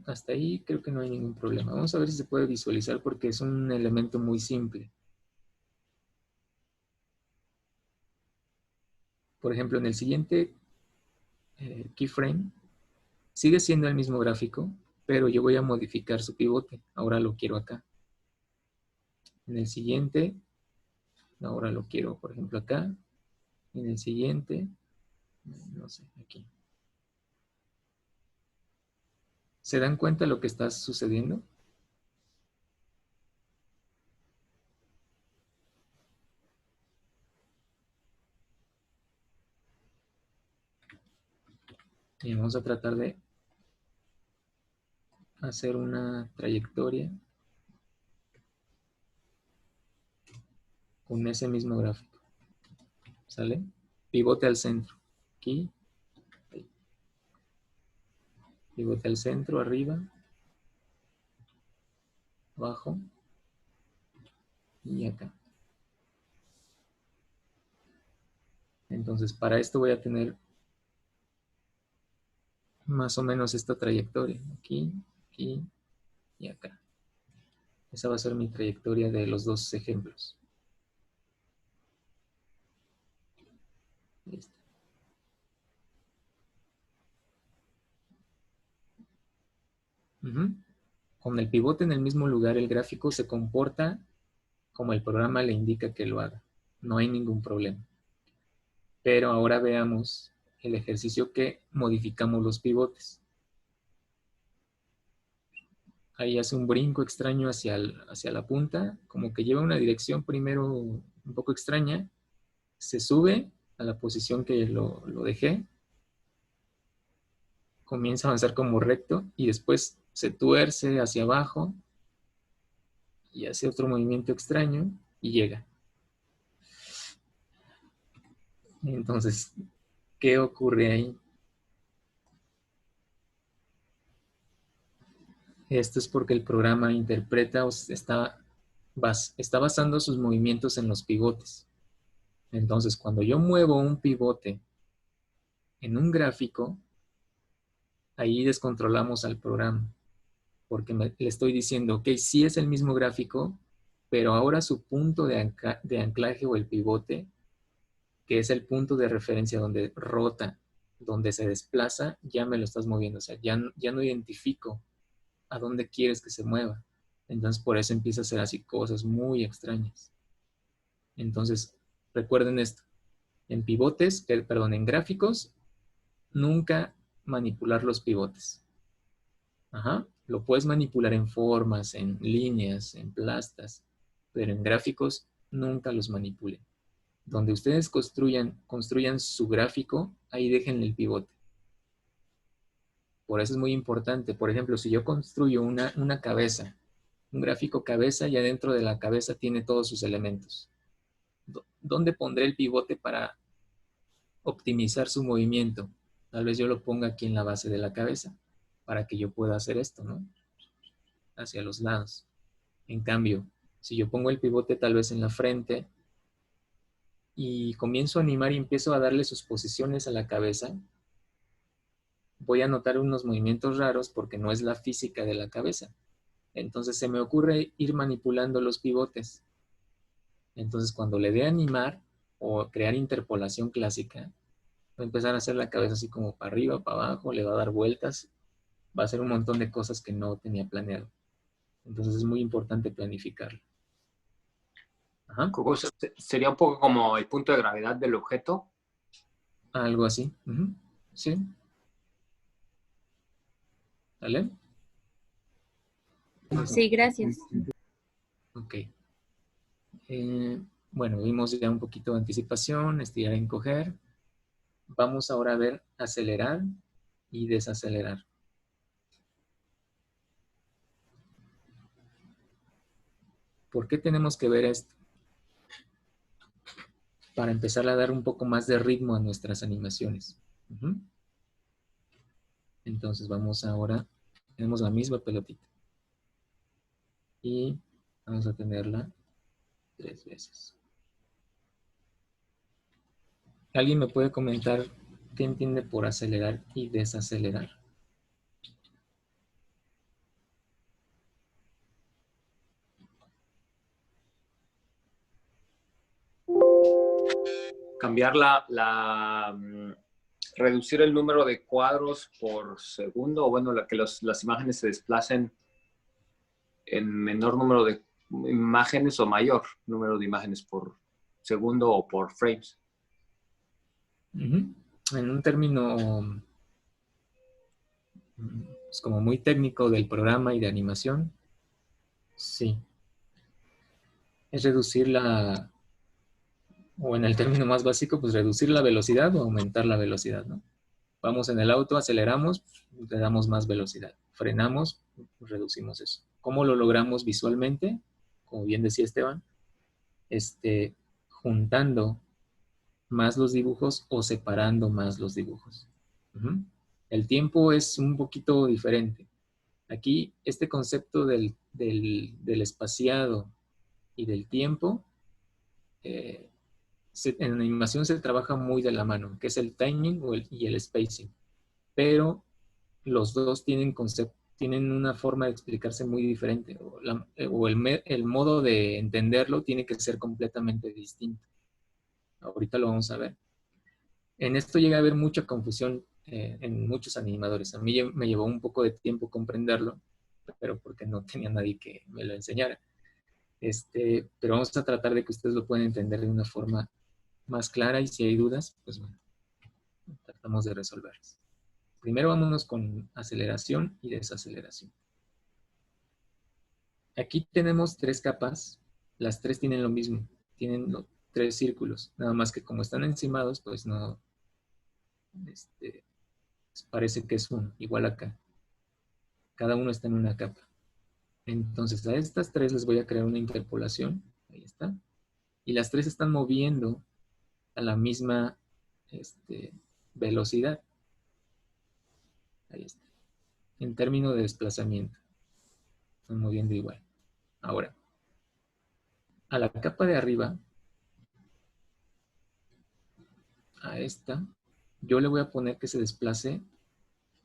hasta ahí creo que no hay ningún problema. Vamos a ver si se puede visualizar porque es un elemento muy simple. Por ejemplo, en el siguiente keyframe, sigue siendo el mismo gráfico, pero yo voy a modificar su pivote. Ahora lo quiero acá. En el siguiente, ahora lo quiero, por ejemplo, acá. En el siguiente, no sé, aquí. ¿Se dan cuenta de lo que está sucediendo? Y vamos a tratar de hacer una trayectoria con ese mismo gráfico. ¿Sale? Pivote al centro. Aquí. Ahí. Pivote al centro, arriba. Abajo. Y acá. Entonces, para esto voy a tener más o menos esta trayectoria. Aquí, aquí y acá. Esa va a ser mi trayectoria de los dos ejemplos. Listo. Con el pivote en el mismo lugar, el gráfico se comporta como el programa le indica que lo haga. No hay ningún problema. Pero ahora veamos el ejercicio que modificamos los pivotes. Ahí hace un brinco extraño hacia la punta, como que lleva una dirección primero un poco extraña, se sube a la posición que lo dejé, comienza a avanzar como recto y después se tuerce hacia abajo y hace otro movimiento extraño y llega. Entonces, ¿qué ocurre ahí? Esto es porque el programa interpreta o está basando sus movimientos en los pivotes. Entonces, cuando yo muevo un pivote en un gráfico, ahí descontrolamos al programa. Porque le estoy diciendo, ok, sí es el mismo gráfico, pero ahora su punto de anclaje o el pivote, que es el punto de referencia donde rota, donde se desplaza, ya me lo estás moviendo. O sea, ya no identifico a dónde quieres que se mueva. Entonces, por eso empieza a hacer así cosas muy extrañas. Entonces, recuerden esto. En en gráficos, nunca manipular los pivotes. Ajá. Lo puedes manipular en formas, en líneas, en plastas, pero en gráficos nunca los manipulen. Donde ustedes construyan su gráfico, ahí déjenle el pivote. Por eso es muy importante. Por ejemplo, si yo construyo una cabeza, un gráfico cabeza, y adentro de la cabeza tiene todos sus elementos. ¿Dónde pondré el pivote para optimizar su movimiento? Tal vez yo lo ponga aquí en la base de la cabeza, para que yo pueda hacer esto, ¿no? Hacia los lados. En cambio, si yo pongo el pivote tal vez en la frente y comienzo a animar y empiezo a darle sus posiciones a la cabeza, voy a notar unos movimientos raros porque no es la física de la cabeza. Entonces se me ocurre ir manipulando los pivotes. Entonces cuando le dé a animar o crear interpolación clásica, va a empezar a hacer la cabeza así como para arriba, para abajo, le va a dar vueltas, va a hacer un montón de cosas que no tenía planeado. Entonces es muy importante planificarlo. Ajá. Sería un poco como el punto de gravedad del objeto. Algo así. Sí. ¿Vale? Sí, gracias. Ok. Bueno, vimos ya un poquito de anticipación, estirar, encoger. Vamos ahora a ver acelerar y desacelerar. ¿Por qué tenemos que ver esto? Para empezar a dar un poco más de ritmo a nuestras animaciones. Entonces vamos ahora, tenemos la misma pelotita. Y vamos a tenerla 3 veces. ¿Alguien me puede comentar qué entiende por acelerar y desacelerar? Cambiar reducir el número de cuadros por segundo, o bueno, que las imágenes se desplacen en menor número de imágenes o mayor número de imágenes por segundo o por frames. En un término es como muy técnico del programa y de animación, sí. Es reducir o en el término más básico, pues reducir la velocidad o aumentar la velocidad, ¿no? Vamos en el auto, aceleramos, le damos más velocidad. Frenamos, reducimos eso. ¿Cómo lo logramos visualmente? Como bien decía Esteban, juntando más los dibujos o separando más los dibujos. El tiempo es un poquito diferente. Aquí, este concepto del espaciado y del tiempo, en la animación se trabaja muy de la mano, que es el timing y el spacing. Pero los dos tienen una forma de explicarse muy diferente, o el modo de entenderlo tiene que ser completamente distinto. Ahorita lo vamos a ver. En esto llega a haber mucha confusión en muchos animadores. A mí me llevó un poco de tiempo comprenderlo, pero porque no tenía nadie que me lo enseñara. Pero vamos a tratar de que ustedes lo puedan entender de una forma más clara, y si hay dudas, pues bueno, tratamos de resolverlas. Primero vámonos con aceleración y desaceleración. Aquí tenemos 3 capas, las 3 tienen lo mismo, tienen 3 círculos, nada más que como están encimados, pues no, parece que es uno, igual acá. Cada uno está en una capa. Entonces a estas 3 les voy a crear una interpolación, ahí está, y las 3 están moviendo a la misma velocidad. Ahí está. En términos de desplazamiento. Están moviendo igual. Ahora, a la capa de arriba, a esta, yo le voy a poner que se desplace.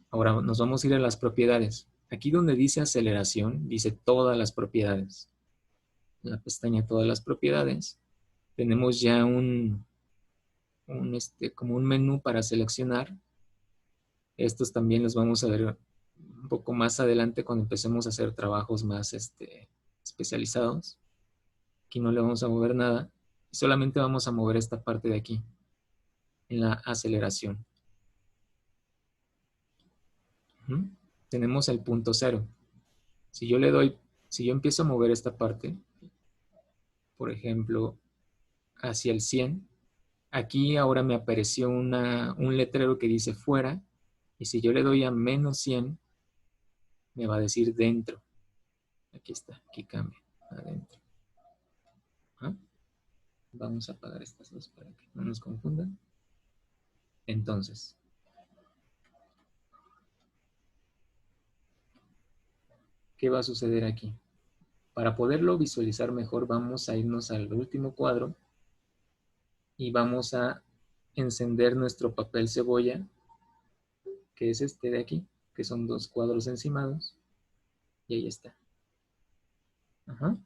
Ahora nos vamos a ir a las propiedades. Aquí donde dice aceleración, dice todas las propiedades. En la pestaña todas las propiedades, tenemos ya como un menú para seleccionar. Estos también los vamos a ver un poco más adelante cuando empecemos a hacer trabajos más especializados. Aquí no le vamos a mover nada. Solamente vamos a mover esta parte de aquí, en la aceleración. Tenemos el punto 0. Si yo empiezo a mover esta parte, por ejemplo, hacia el 100, aquí ahora me apareció un letrero que dice fuera, y si yo le doy a menos 100, me va a decir dentro. Aquí está, aquí cambia, adentro. ¿Ah? Vamos a apagar estas dos para que no nos confundan. Entonces, ¿qué va a suceder aquí? Para poderlo visualizar mejor, vamos a irnos al último cuadro y vamos a encender nuestro papel cebolla, que es este de aquí, que son dos cuadros encimados, y ahí está. Ajá.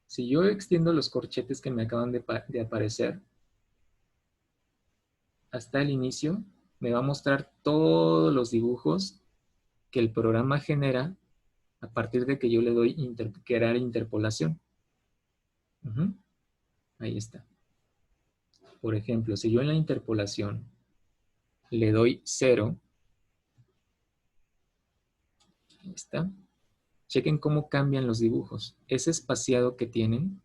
Si yo extiendo los corchetes que me acaban de aparecer hasta el inicio, me va a mostrar todos los dibujos que el programa genera a partir de que yo le doy crear interpolación. Ahí está. Por ejemplo, si yo en la interpolación le doy 0, ahí está. Chequen cómo cambian los dibujos. Ese espaciado que tienen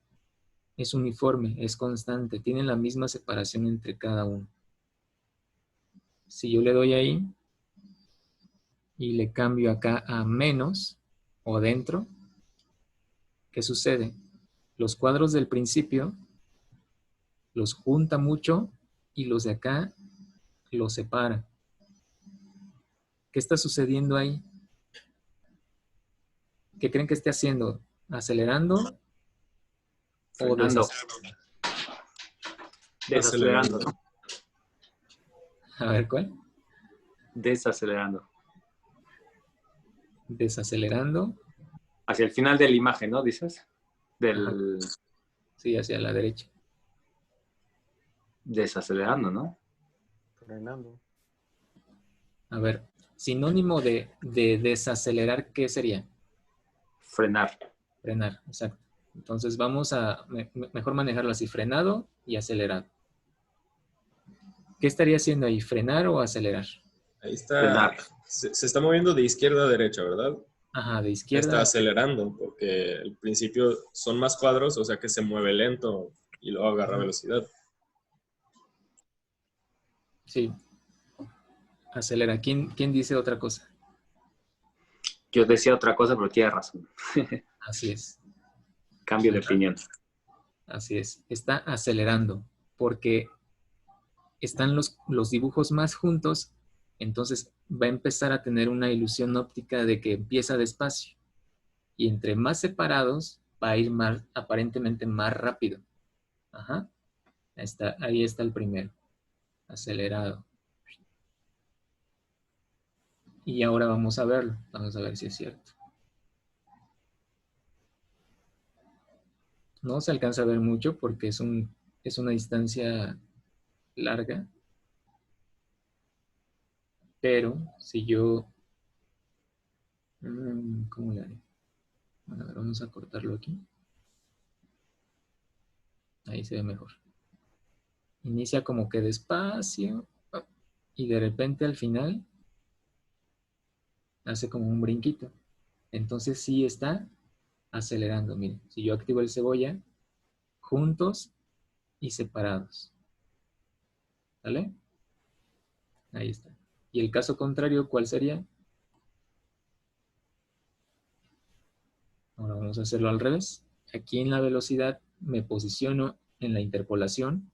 es uniforme, es constante, tienen la misma separación entre cada uno. Si yo le doy ahí y le cambio acá a menos o dentro, ¿qué sucede? Los cuadros del principio los junta mucho y los de acá los separa. ¿Qué está sucediendo ahí? ¿Qué creen que esté haciendo? ¿Acelerando o desacelerando? Desacelerando, ¿no? A ver, ¿cuál? Desacelerando. Desacelerando. Hacia el final de la imagen, ¿no? Dices. Del... Sí, hacia la derecha. Desacelerando, ¿no? Frenando. A ver, sinónimo de desacelerar, ¿qué sería? Frenar. Frenar, exacto. Entonces vamos a mejor manejarlo así, frenado y acelerado. ¿Qué estaría haciendo ahí? ¿Frenar o acelerar? Ahí está. Frenar. Se está moviendo de izquierda a derecha, ¿verdad? Ajá, de izquierda. Está acelerando, porque al principio son más cuadros, o sea que se mueve lento y luego agarra velocidad. Sí. Acelera. ¿Quién dice otra cosa? Yo decía otra cosa, pero tiene razón. Así es. Cambio de opinión. Así es. Está acelerando porque están los dibujos más juntos, entonces va a empezar a tener una ilusión óptica de que empieza despacio. Y entre más separados va a ir aparentemente más rápido. Ajá. Ahí está el primero. Acelerado. Y ahora vamos a verlo. Vamos a ver si es cierto. No se alcanza a ver mucho porque es una distancia larga. Pero si yo... ¿Cómo le haré? Bueno, a ver, vamos a cortarlo aquí. Ahí se ve mejor. Inicia como que despacio y de repente al final hace como un brinquito. Entonces sí está acelerando. Miren, si yo activo el cebolla, juntos y separados. ¿Vale? Ahí está. Y el caso contrario, ¿cuál sería? Ahora vamos a hacerlo al revés. Aquí en la velocidad me posiciono en la interpolación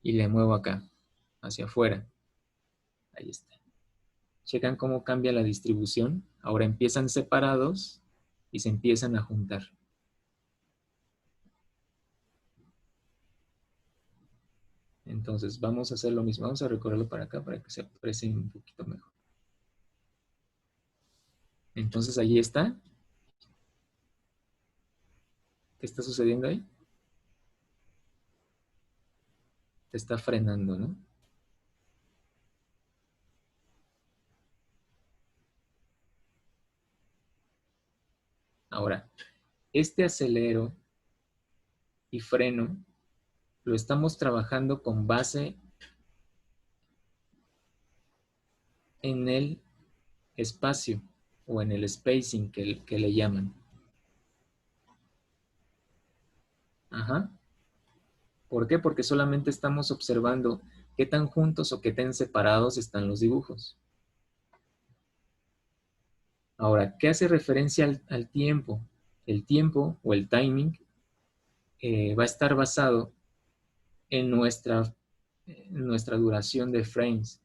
y le muevo acá, hacia afuera. Ahí está. Checan cómo cambia la distribución. Ahora empiezan separados y se empiezan a juntar. Entonces vamos a hacer lo mismo. Vamos a recorrerlo para acá para que se aprecie un poquito mejor. Entonces allí está. ¿Qué está sucediendo ahí? Te está frenando, ¿no? Ahora, este acelero y freno lo estamos trabajando con base en el espacio o en el spacing que le llaman. Ajá. ¿Por qué? Porque solamente estamos observando qué tan juntos o qué tan separados están los dibujos. Ahora, ¿qué hace referencia al tiempo? El tiempo o el timing va a estar basado en nuestra duración de frames.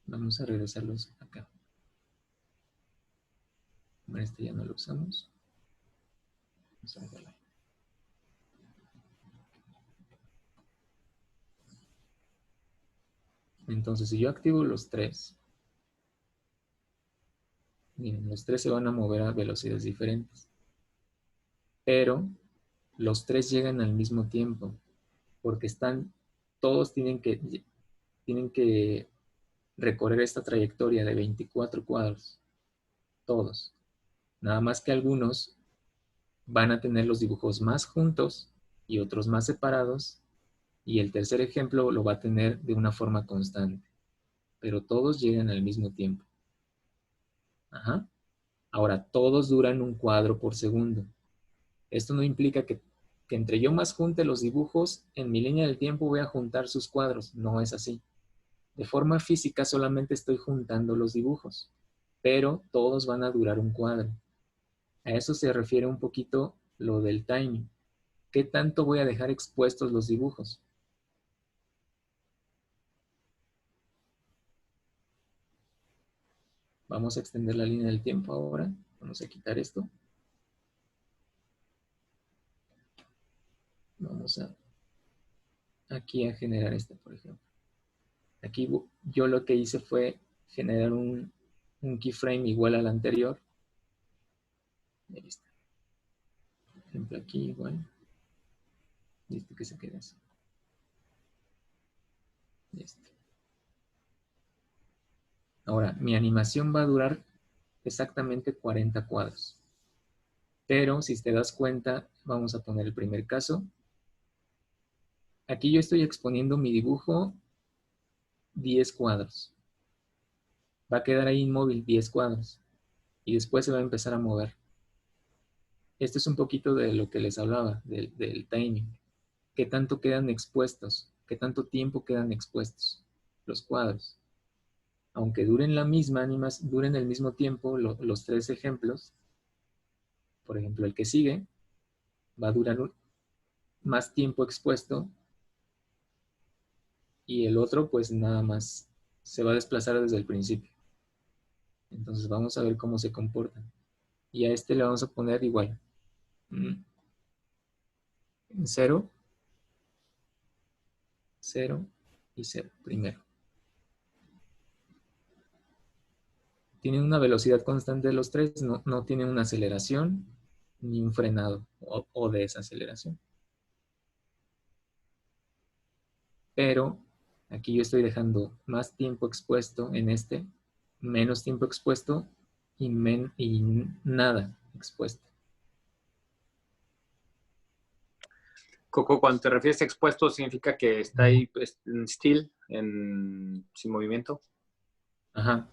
Vamos a regresarlos acá. Bueno, este ya no lo usamos. Vamos a dejarlo ahí. Entonces, si yo activo los tres, miren, los tres se van a mover a velocidades diferentes. Pero los tres llegan al mismo tiempo, porque todos tienen que recorrer esta trayectoria de 24 cuadros. Todos. Nada más que algunos van a tener los dibujos más juntos y otros más separados, y el tercer ejemplo lo va a tener de una forma constante, pero todos llegan al mismo tiempo. Ajá. Ahora, todos duran un cuadro por segundo. Esto no implica que entre yo más junte los dibujos, en mi línea del tiempo voy a juntar sus cuadros. No es así. De forma física solamente estoy juntando los dibujos, pero todos van a durar un cuadro. A eso se refiere un poquito lo del timing. ¿Qué tanto voy a dejar expuestos los dibujos? Vamos a extender la línea del tiempo ahora. Vamos a quitar esto. Vamos aquí a generar este, por ejemplo. Aquí yo lo que hice fue generar un keyframe igual al anterior. Ahí está. Por ejemplo, aquí igual. Listo, que se quede así. Listo. Ahora, mi animación va a durar exactamente 40 cuadros. Pero si te das cuenta, vamos a poner el primer caso. Aquí yo estoy exponiendo mi dibujo 10 cuadros. Va a quedar ahí inmóvil 10 cuadros. Y después se va a empezar a mover. Esto es un poquito de lo que les hablaba, del timing. ¿Qué tanto quedan expuestos? ¿Qué tanto tiempo quedan expuestos los cuadros? Aunque duren duren el mismo tiempo los tres ejemplos, por ejemplo, el que sigue va a durar más tiempo expuesto y el otro pues nada más se va a desplazar desde el principio. Entonces vamos a ver cómo se comportan. Y a este le vamos a poner igual. 0, 0 y 0 primero. Tienen una velocidad constante de los tres, no tienen una aceleración ni un frenado o desaceleración. Pero aquí yo estoy dejando más tiempo expuesto en este, menos tiempo expuesto y nada expuesto. Coco, cuando te refieres a expuesto, ¿significa que está ahí en still, sin movimiento? Ajá.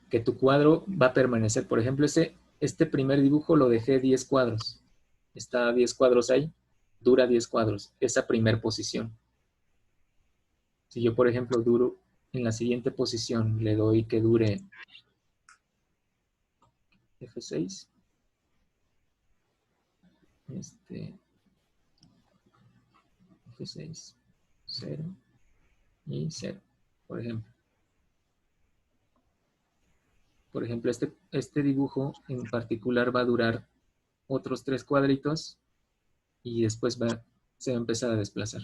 Que tu cuadro va a permanecer. Por ejemplo, este primer dibujo lo dejé 10 cuadros. Está 10 cuadros ahí. Dura 10 cuadros. Esa primer posición. Si yo, por ejemplo, duro en la siguiente posición, le doy que dure F6. F6, 0 y 0, por ejemplo. Por ejemplo, este dibujo en particular va a durar otros 3 cuadritos y después se va a empezar a desplazar.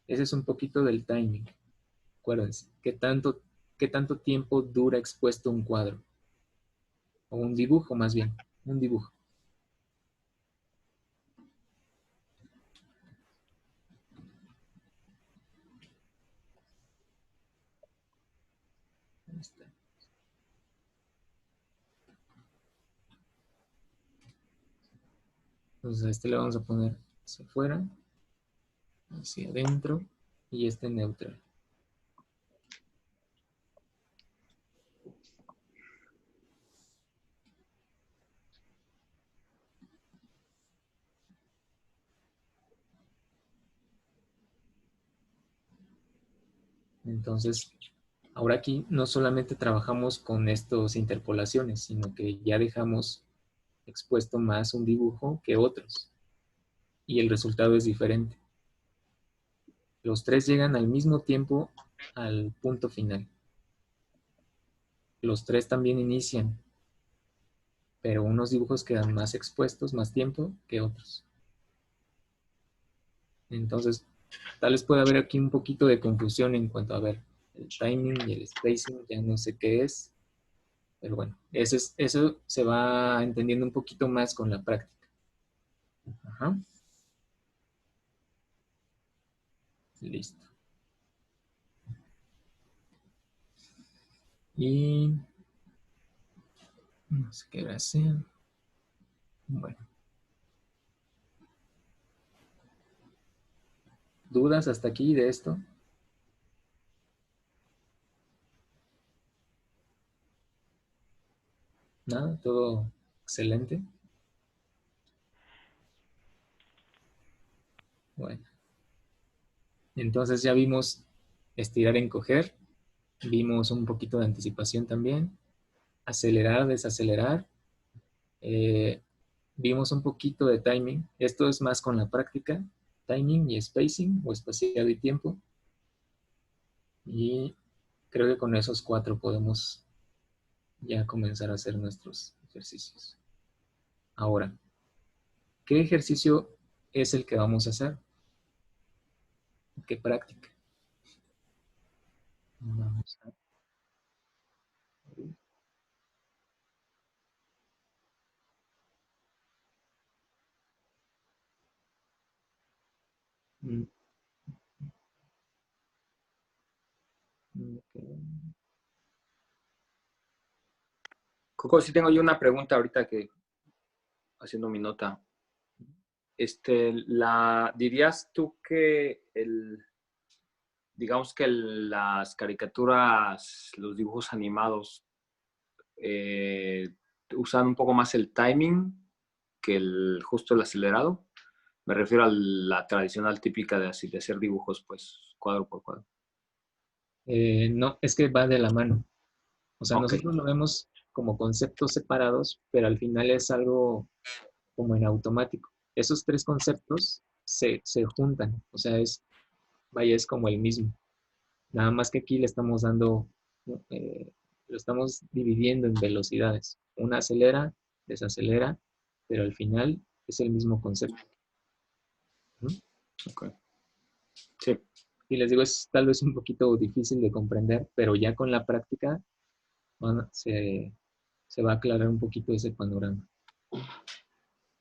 Ese es un poquito del timing. Acuérdense, ¿qué tanto tiempo dura expuesto un cuadro? O un dibujo, más bien, un dibujo. Ahí está. Entonces a este le vamos a poner hacia afuera, hacia adentro y este neutral. Entonces, ahora aquí no solamente trabajamos con estas interpolaciones, sino que ya dejamos expuesto más un dibujo que otros. Y el resultado es diferente. Los tres llegan al mismo tiempo al punto final. Los tres también inician, pero unos dibujos quedan más expuestos, más tiempo que otros. Entonces, tal vez pueda haber aquí un poquito de confusión en cuanto a ver el timing y el spacing, ya no sé qué es, pero bueno, eso se va entendiendo un poquito más con la práctica. Ajá. Listo. Y no sé qué hacer. Bueno. ¿Dudas hasta aquí de esto? ¿Nada? ¿Todo excelente? Bueno. Entonces ya vimos estirar, encoger. Vimos un poquito de anticipación también. Acelerar, desacelerar. Vimos un poquito de timing. Esto es más con la práctica. Timing y spacing, o espaciado y tiempo. Y creo que con esos 4 podemos ya comenzar a hacer nuestros ejercicios. Ahora, ¿qué ejercicio es el que vamos a hacer? ¿Qué práctica? Vamos a... Okay. Coco, sí tengo yo una pregunta ahorita que haciendo mi nota. ¿Dirías tú que digamos que las caricaturas, los dibujos animados, usan un poco más el timing que justo el acelerado? Me refiero a la tradicional típica de hacer dibujos, pues, cuadro por cuadro. No, es que va de la mano. O sea, Ok. nosotros lo vemos como conceptos separados, pero al final es algo como en automático. Esos 3 conceptos se juntan. O sea, es como el mismo. Nada más que aquí le estamos dando, lo estamos dividiendo en velocidades. Una acelera, desacelera, pero al final es el mismo concepto. ¿Mm? Ok. Sí. Y les digo, es tal vez un poquito difícil de comprender, pero ya con la práctica se va a aclarar un poquito ese panorama.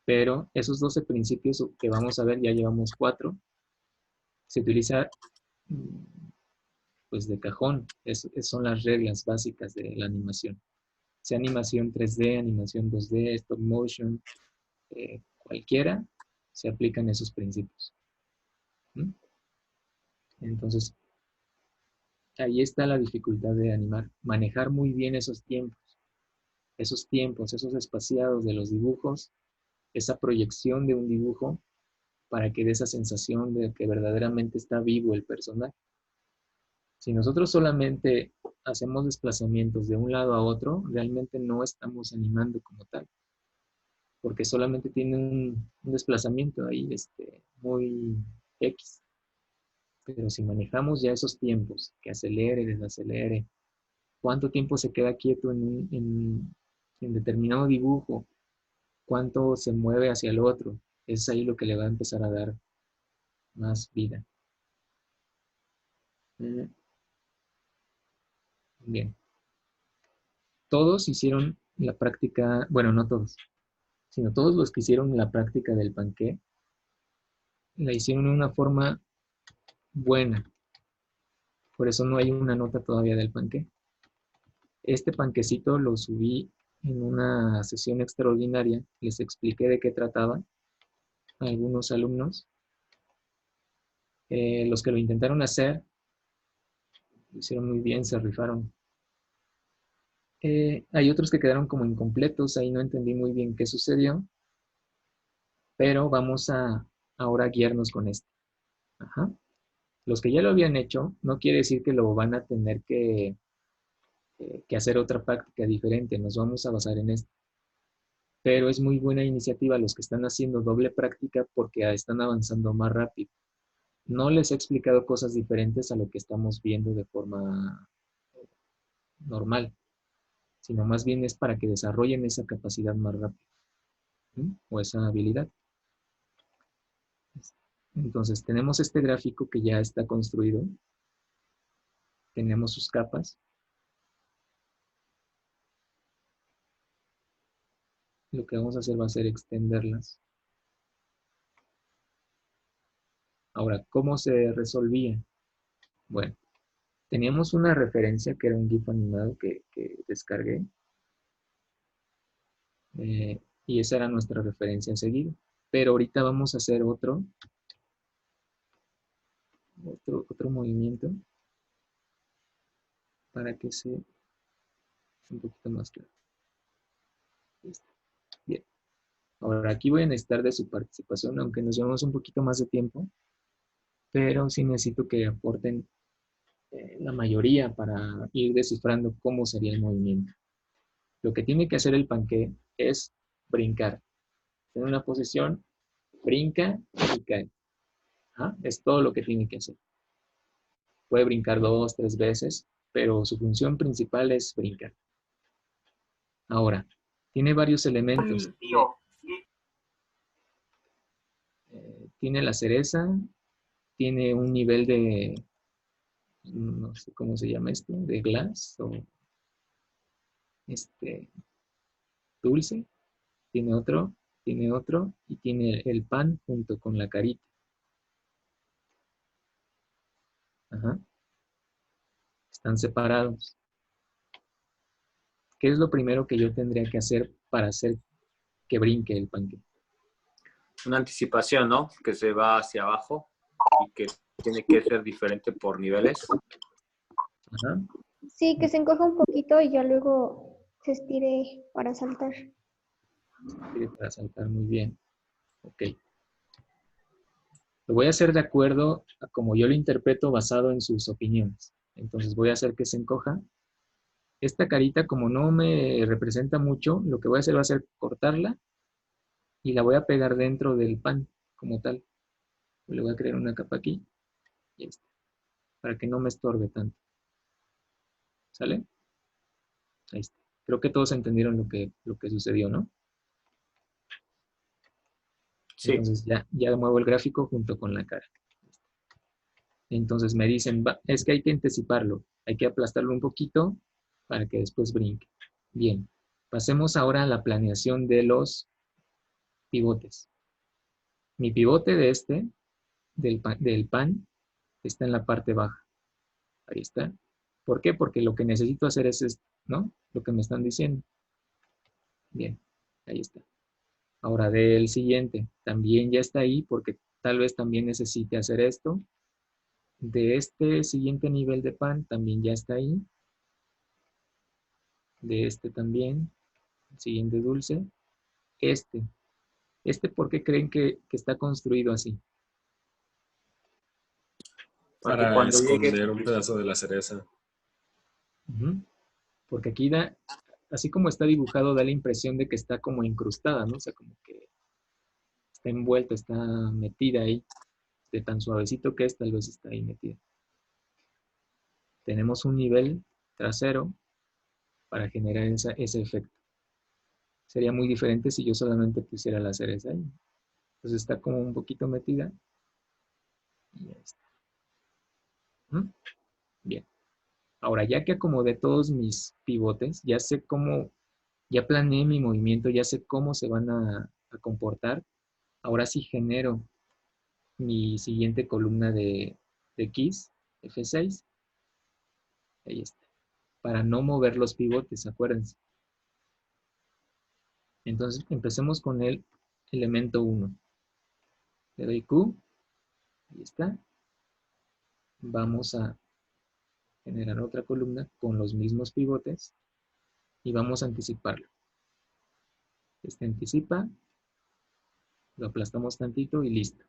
Pero esos 12 principios que vamos a ver, ya llevamos 4, se utiliza pues de cajón. Son las reglas básicas de la animación. Sea animación 3D, animación 2D, stop motion, cualquiera, se aplican esos principios. ¿Mm? Entonces, ahí está la dificultad de animar. Manejar muy bien esos tiempos, esos espaciados de los dibujos, esa proyección de un dibujo para que dé esa sensación de que verdaderamente está vivo el personaje. Si nosotros solamente hacemos desplazamientos de un lado a otro, realmente no estamos animando como tal, porque solamente tiene un desplazamiento ahí muy X. Pero si manejamos ya esos tiempos, que acelere, desacelere, cuánto tiempo se queda quieto en determinado dibujo, cuánto se mueve hacia el otro, es ahí lo que le va a empezar a dar más vida. Bien. Todos hicieron la práctica, bueno, no todos, sino todos los que hicieron la práctica del panqué, la hicieron de una forma buena. Por eso no hay una nota todavía del panqué. Este panquecito lo subí en una sesión extraordinaria. Les expliqué de qué trataba a algunos alumnos. Los que lo intentaron hacer, lo hicieron muy bien, se rifaron. Hay otros que quedaron como incompletos, ahí no entendí muy bien qué sucedió, pero vamos a ahora guiarnos con esto. Ajá. Los que ya lo habían hecho, no quiere decir que lo van a tener que hacer otra práctica diferente, nos vamos a basar en esto. Pero es muy buena iniciativa los que están haciendo doble práctica porque están avanzando más rápido. No les he explicado cosas diferentes a lo que estamos viendo de forma normal, sino más bien es para que desarrollen esa capacidad más rápido, ¿sí? O esa habilidad. Entonces tenemos este gráfico que ya está construido, tenemos sus capas. Lo que vamos a hacer va a ser extenderlas. Ahora, ¿cómo se resolvía? Bueno, teníamos una referencia que era un GIF animado que descargué. Y esa era nuestra referencia a seguir. Pero ahorita vamos a hacer otro movimiento para que sea un poquito más claro. Listo. Bien. Ahora aquí voy a necesitar de su participación, aunque nos llevamos un poquito más de tiempo, pero sí necesito que aporten la mayoría para ir descifrando cómo sería el movimiento. Lo que tiene que hacer el panqué es brincar. En una posición, brinca y cae. ¿Ah? Es todo lo que tiene que hacer. Puede brincar 2, 3 veces, pero su función principal es brincar. Ahora, tiene varios elementos. Tiene la cereza, tiene un nivel de, no sé cómo se llama esto, de glass o dulce. Tiene otro y tiene el pan junto con la carita. Ajá. Están separados. ¿Qué es lo primero que yo tendría que hacer para hacer que brinque el panqué? Una anticipación, ¿no? Que se va hacia abajo y que tiene que ser diferente por niveles. Ajá. Sí, que se encoja un poquito y ya luego se estire para saltar. Para saltar muy bien. Ok. Lo voy a hacer de acuerdo a como yo lo interpreto basado en sus opiniones. Entonces voy a hacer que se encoja. Esta carita, como no me representa mucho, lo que voy a hacer va a ser cortarla y la voy a pegar dentro del pan como tal. Le voy a crear una capa aquí y esta, para que no me estorbe tanto. ¿Sale? Ahí está. Creo que todos entendieron lo que sucedió, ¿no? Sí. Entonces ya muevo el gráfico junto con la cara. Entonces me dicen, es que hay que anticiparlo, hay que aplastarlo un poquito para que después brinque. Bien, pasemos ahora a la planeación de los pivotes. Mi pivote del pan, está en la parte baja. Ahí está. ¿Por qué? Porque lo que necesito hacer es esto, ¿no? Lo que me están diciendo. Bien, ahí está. Ahora del siguiente, también ya está ahí porque tal vez también necesite hacer esto. De este siguiente nivel de pan también ya está ahí. De este también. El siguiente dulce. Este. ¿Por qué creen que está construido así? Para esconder un pedazo de la cereza. Porque aquí así como está dibujado, da la impresión de que está como incrustada, ¿no? O sea, como que está envuelta, está metida ahí. De tan suavecito que es, tal vez está ahí metida. Tenemos un nivel trasero para generar ese efecto. Sería muy diferente si yo solamente pusiera la cereza ahí. Entonces está como un poquito metida. Y ahí está. Bien. Ahora, ya que acomodé todos mis pivotes, ya sé cómo, ya planeé mi movimiento, ya sé cómo se van a comportar. Ahora sí genero mi siguiente columna de keys, F6. Ahí está. Para no mover los pivotes, acuérdense. Entonces, empecemos con el elemento 1. Le doy Q. Ahí está. vamos a generar otra columna con los mismos pivotes y vamos a anticiparlo. Este anticipa, lo aplastamos tantito y listo.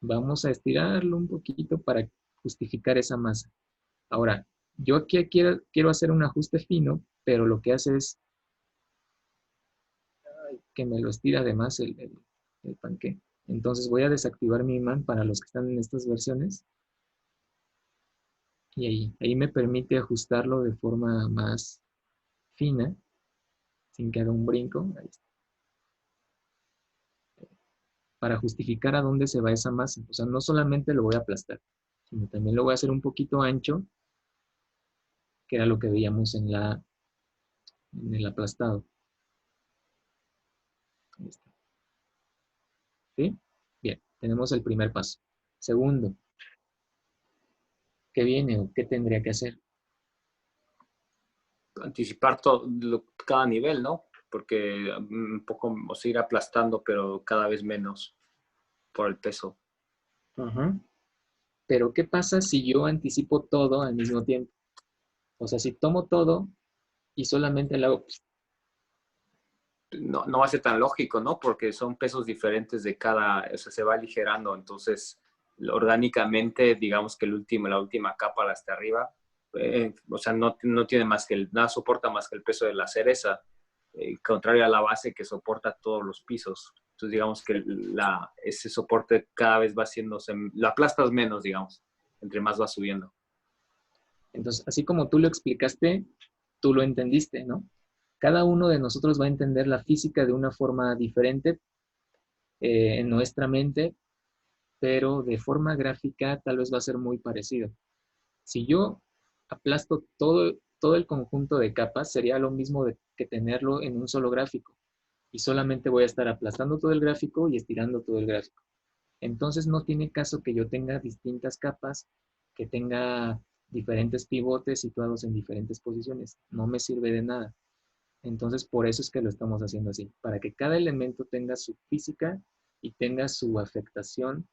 Vamos a estirarlo un poquito para justificar esa masa. Ahora, yo aquí quiero hacer un ajuste fino, pero lo que hace es que me lo estira además el panqué. Entonces voy a desactivar mi imán para los que están en estas versiones. Y ahí me permite ajustarlo de forma más fina, sin que haga un brinco. Ahí está. Para justificar a dónde se va esa masa. O sea, no solamente lo voy a aplastar, sino también lo voy a hacer un poquito ancho, que era lo que veíamos en el aplastado. Ahí está. ¿Sí? Bien, tenemos el primer paso. Segundo, ¿qué viene o qué tendría que hacer? Anticipar todo, cada nivel, ¿no? Porque un poco, o sea, ir aplastando, pero cada vez menos por el peso. Ajá. Pero ¿qué pasa si yo anticipo todo al mismo tiempo? O sea, si tomo todo y solamente le hago... No va a ser tan lógico, ¿no? Porque son pesos diferentes de cada, o sea, se va aligerando, entonces orgánicamente, digamos que la última capa hasta arriba, o sea, no tiene más que nada soporta más que el peso de la cereza, contrario a la base que soporta todos los pisos. Entonces, digamos que ese soporte cada vez va haciéndose, lo aplastas menos, digamos, entre más va subiendo. Entonces, así como tú lo explicaste, tú lo entendiste, ¿no? Cada uno de nosotros va a entender la física de una forma diferente en nuestra mente, pero de forma gráfica tal vez va a ser muy parecido. Si yo aplasto todo el conjunto de capas, sería lo mismo que tenerlo en un solo gráfico. Y solamente voy a estar aplastando todo el gráfico y estirando todo el gráfico. Entonces no tiene caso que yo tenga distintas capas, que tenga diferentes pivotes situados en diferentes posiciones. No me sirve de nada. Entonces por eso es que lo estamos haciendo así, para que cada elemento tenga su física y tenga su afectación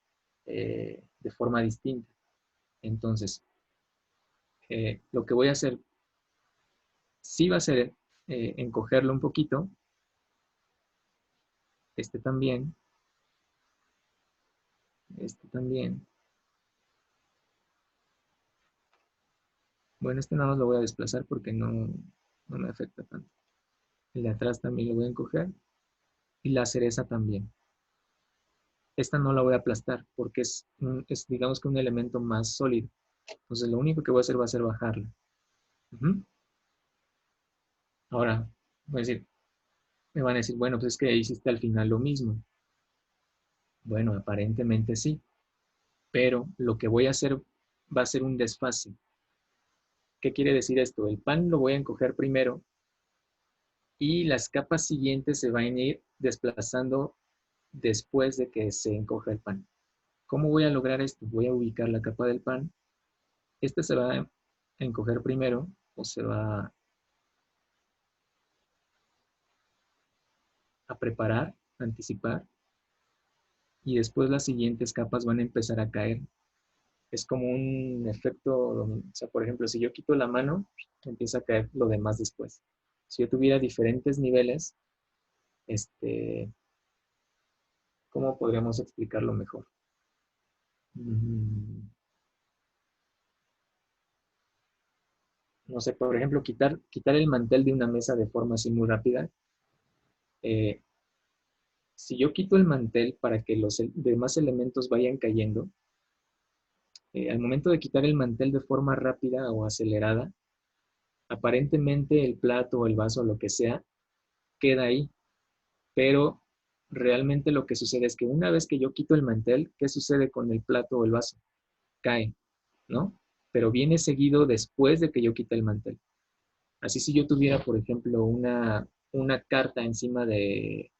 de forma distinta. Entonces, lo que voy a hacer sí va a ser encogerlo un poquito. Este también. Este también. Bueno, este nada más lo voy a desplazar porque no me afecta tanto. El de atrás también lo voy a encoger. Y la cereza también. Esta no la voy a aplastar porque es digamos que un elemento más sólido. Entonces lo único que voy a hacer va a ser bajarla. Ahora, me van a decir, bueno, pues es que hiciste al final lo mismo. Bueno, aparentemente sí. Pero lo que voy a hacer va a ser un desfase. ¿Qué quiere decir esto? El pan lo voy a encoger primero y las capas siguientes se van a ir desplazando después de que se encoja el pan. ¿Cómo voy a lograr esto? Voy a ubicar la capa del pan. Esta se va a encoger primero o se va a preparar, anticipar, y después las siguientes capas van a empezar a caer. Es como un efecto, o sea, por ejemplo, si yo quito la mano, empieza a caer lo demás después. Si yo tuviera diferentes niveles, ¿cómo podríamos explicarlo mejor? No sé, por ejemplo, quitar el mantel de una mesa de forma así muy rápida. Si yo quito el mantel para que los demás elementos vayan cayendo, al momento de quitar el mantel de forma rápida o acelerada, aparentemente el plato o el vaso o lo que sea queda ahí, pero realmente lo que sucede es que una vez que yo quito el mantel, ¿qué sucede con el plato o el vaso? Cae, ¿no? Pero viene seguido después de que yo quite el mantel. Así si yo tuviera, por ejemplo, una carta encima del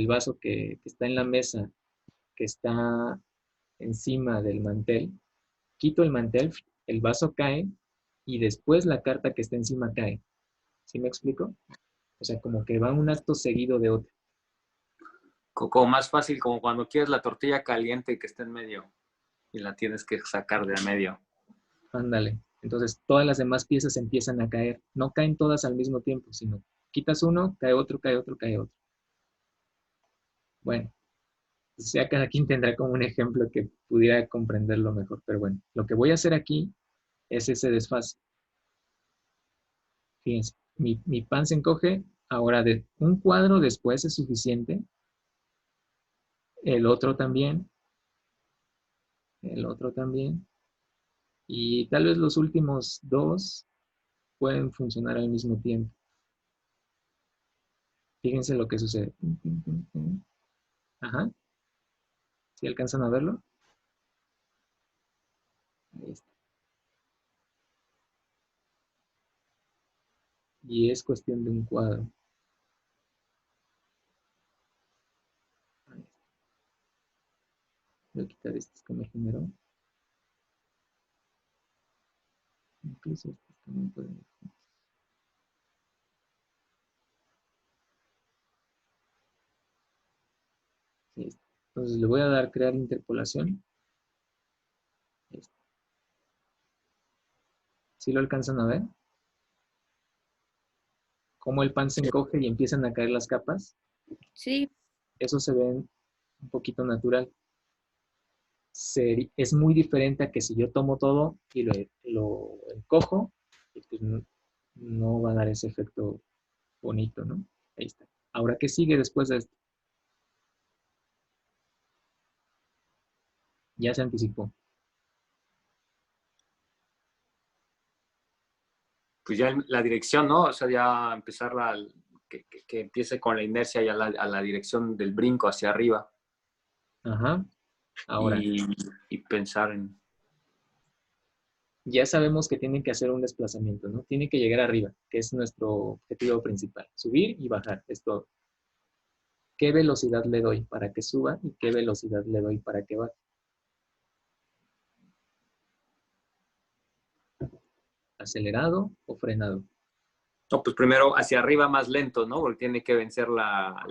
vaso que está en la mesa, que está encima del mantel, quito el mantel, el vaso cae y después la carta que está encima cae. ¿Sí me explico? O sea, como que va un acto seguido de otro. Como más fácil, como cuando quieres la tortilla caliente y que está en medio. y la tienes que sacar del medio. Ándale. Entonces, todas las demás piezas empiezan a caer. No caen todas al mismo tiempo, sino quitas uno, cae otro, cae otro, cae otro. Bueno, pues ya cada quien tendrá como un ejemplo que pudiera comprenderlo mejor. Pero bueno, lo que voy a hacer aquí es ese desfase. Fíjense, mi pan se encoge. Ahora, de un cuadro después es suficiente. El otro también. El otro también. Y tal vez los últimos dos pueden funcionar al mismo tiempo. Fíjense lo que sucede. Ajá. ¿Sí alcanzan a verlo? Ahí está. Y es cuestión de un cuadro. Ahí está. Voy a quitar estos que me generó. Incluso estos también pueden ir juntos. Ahí está. Entonces le voy a dar crear interpolación. Ahí está. ¿Sí lo alcanzan a ver? Cómo el pan se encoge y empiezan a caer las capas. Sí. Eso se ve un poquito natural. Es muy diferente a que si yo tomo todo y lo encojo, y pues no va a dar ese efecto bonito, ¿no? Ahí está. Ahora, ¿qué sigue después de esto? Ya se anticipó. Pues ya la dirección, ¿no? O sea, ya empezar que empiece con la inercia y a la dirección del brinco hacia arriba. Ajá. Ahora, Y pensar en... ya sabemos que tienen que hacer un desplazamiento, ¿no? Tiene que llegar arriba, que es nuestro objetivo principal. Subir y bajar, es todo. ¿Qué velocidad le doy para que suba y qué velocidad le doy para que baje? ¿Acelerado o frenado? No, pues primero hacia arriba más lento, ¿no? Porque tiene que vencer la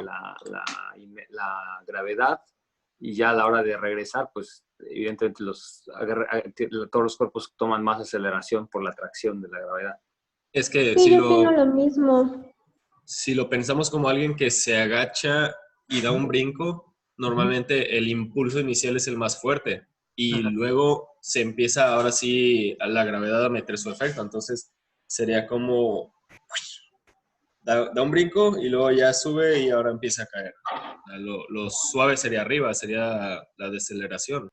gravedad y ya a la hora de regresar, pues evidentemente todos los cuerpos toman más aceleración por la atracción de la gravedad. Es que Sí, yo opino lo mismo. si lo pensamos como alguien que se agacha y da un brinco, normalmente el impulso inicial es el más fuerte y Ajá. luego se empieza ahora sí a la gravedad a meter su efecto. Entonces sería como da un brinco y luego ya sube y ahora empieza a caer. Lo suave sería arriba, sería la deceleración.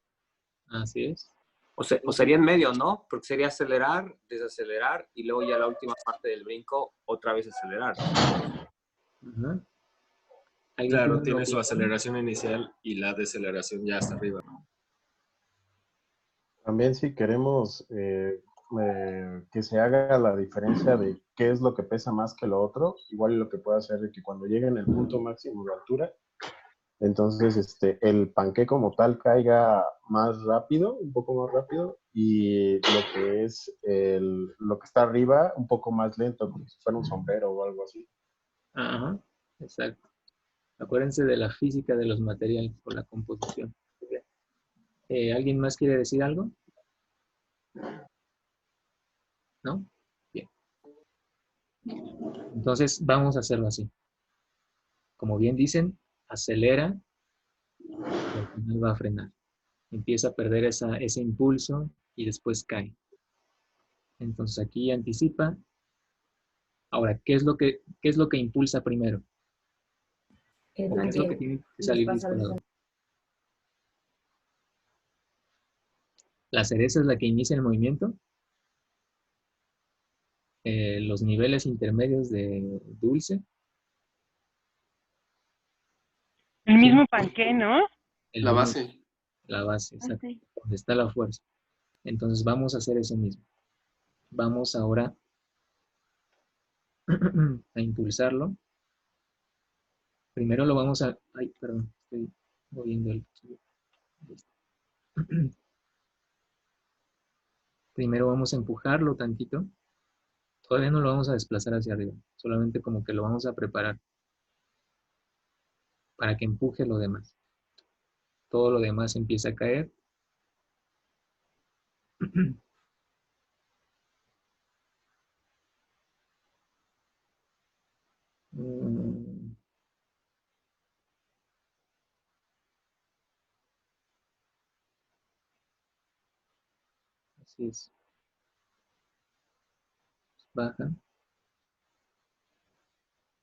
Así es. O sería en medio, ¿no? Porque sería acelerar, desacelerar y luego ya la última parte del brinco otra vez acelerar. Ajá. ¿Alguien Claro, tiene una tiene su opinión? aceleración inicial y la deceleración ya hasta arriba. También si queremos que se haga la diferencia de qué es lo que pesa más que lo otro, igual lo que puede hacer es que cuando lleguen al punto máximo de altura, entonces el panqué como tal caiga más rápido, un poco más rápido, y lo que es lo que está arriba un poco más lento, como si fuera un sombrero o algo así. Ajá, exacto. Acuérdense de la física de los materiales por la composición. ¿Alguien más quiere decir algo? ¿No? Bien. Entonces vamos a hacerlo así. Como bien dicen, acelera y al final va a frenar. Empieza a perder ese impulso y después cae. Entonces aquí anticipa. Ahora, ¿qué es lo que impulsa primero? ¿O qué es lo que tiene que salir disparado? La cereza es la que inicia el movimiento. Los niveles intermedios de dulce. El mismo panqué, ¿no? La base. La base, exacto. Ok. Donde está la fuerza. Entonces vamos a hacer eso mismo. Vamos ahora a impulsarlo. Primero lo vamos a... Ay, perdón, estoy moviendo el... Primero vamos a empujarlo tantito. Todavía no lo vamos a desplazar hacia arriba. Solamente como que lo vamos a preparar para que empuje lo demás. Todo lo demás empieza a caer Mm, Así es. Baja.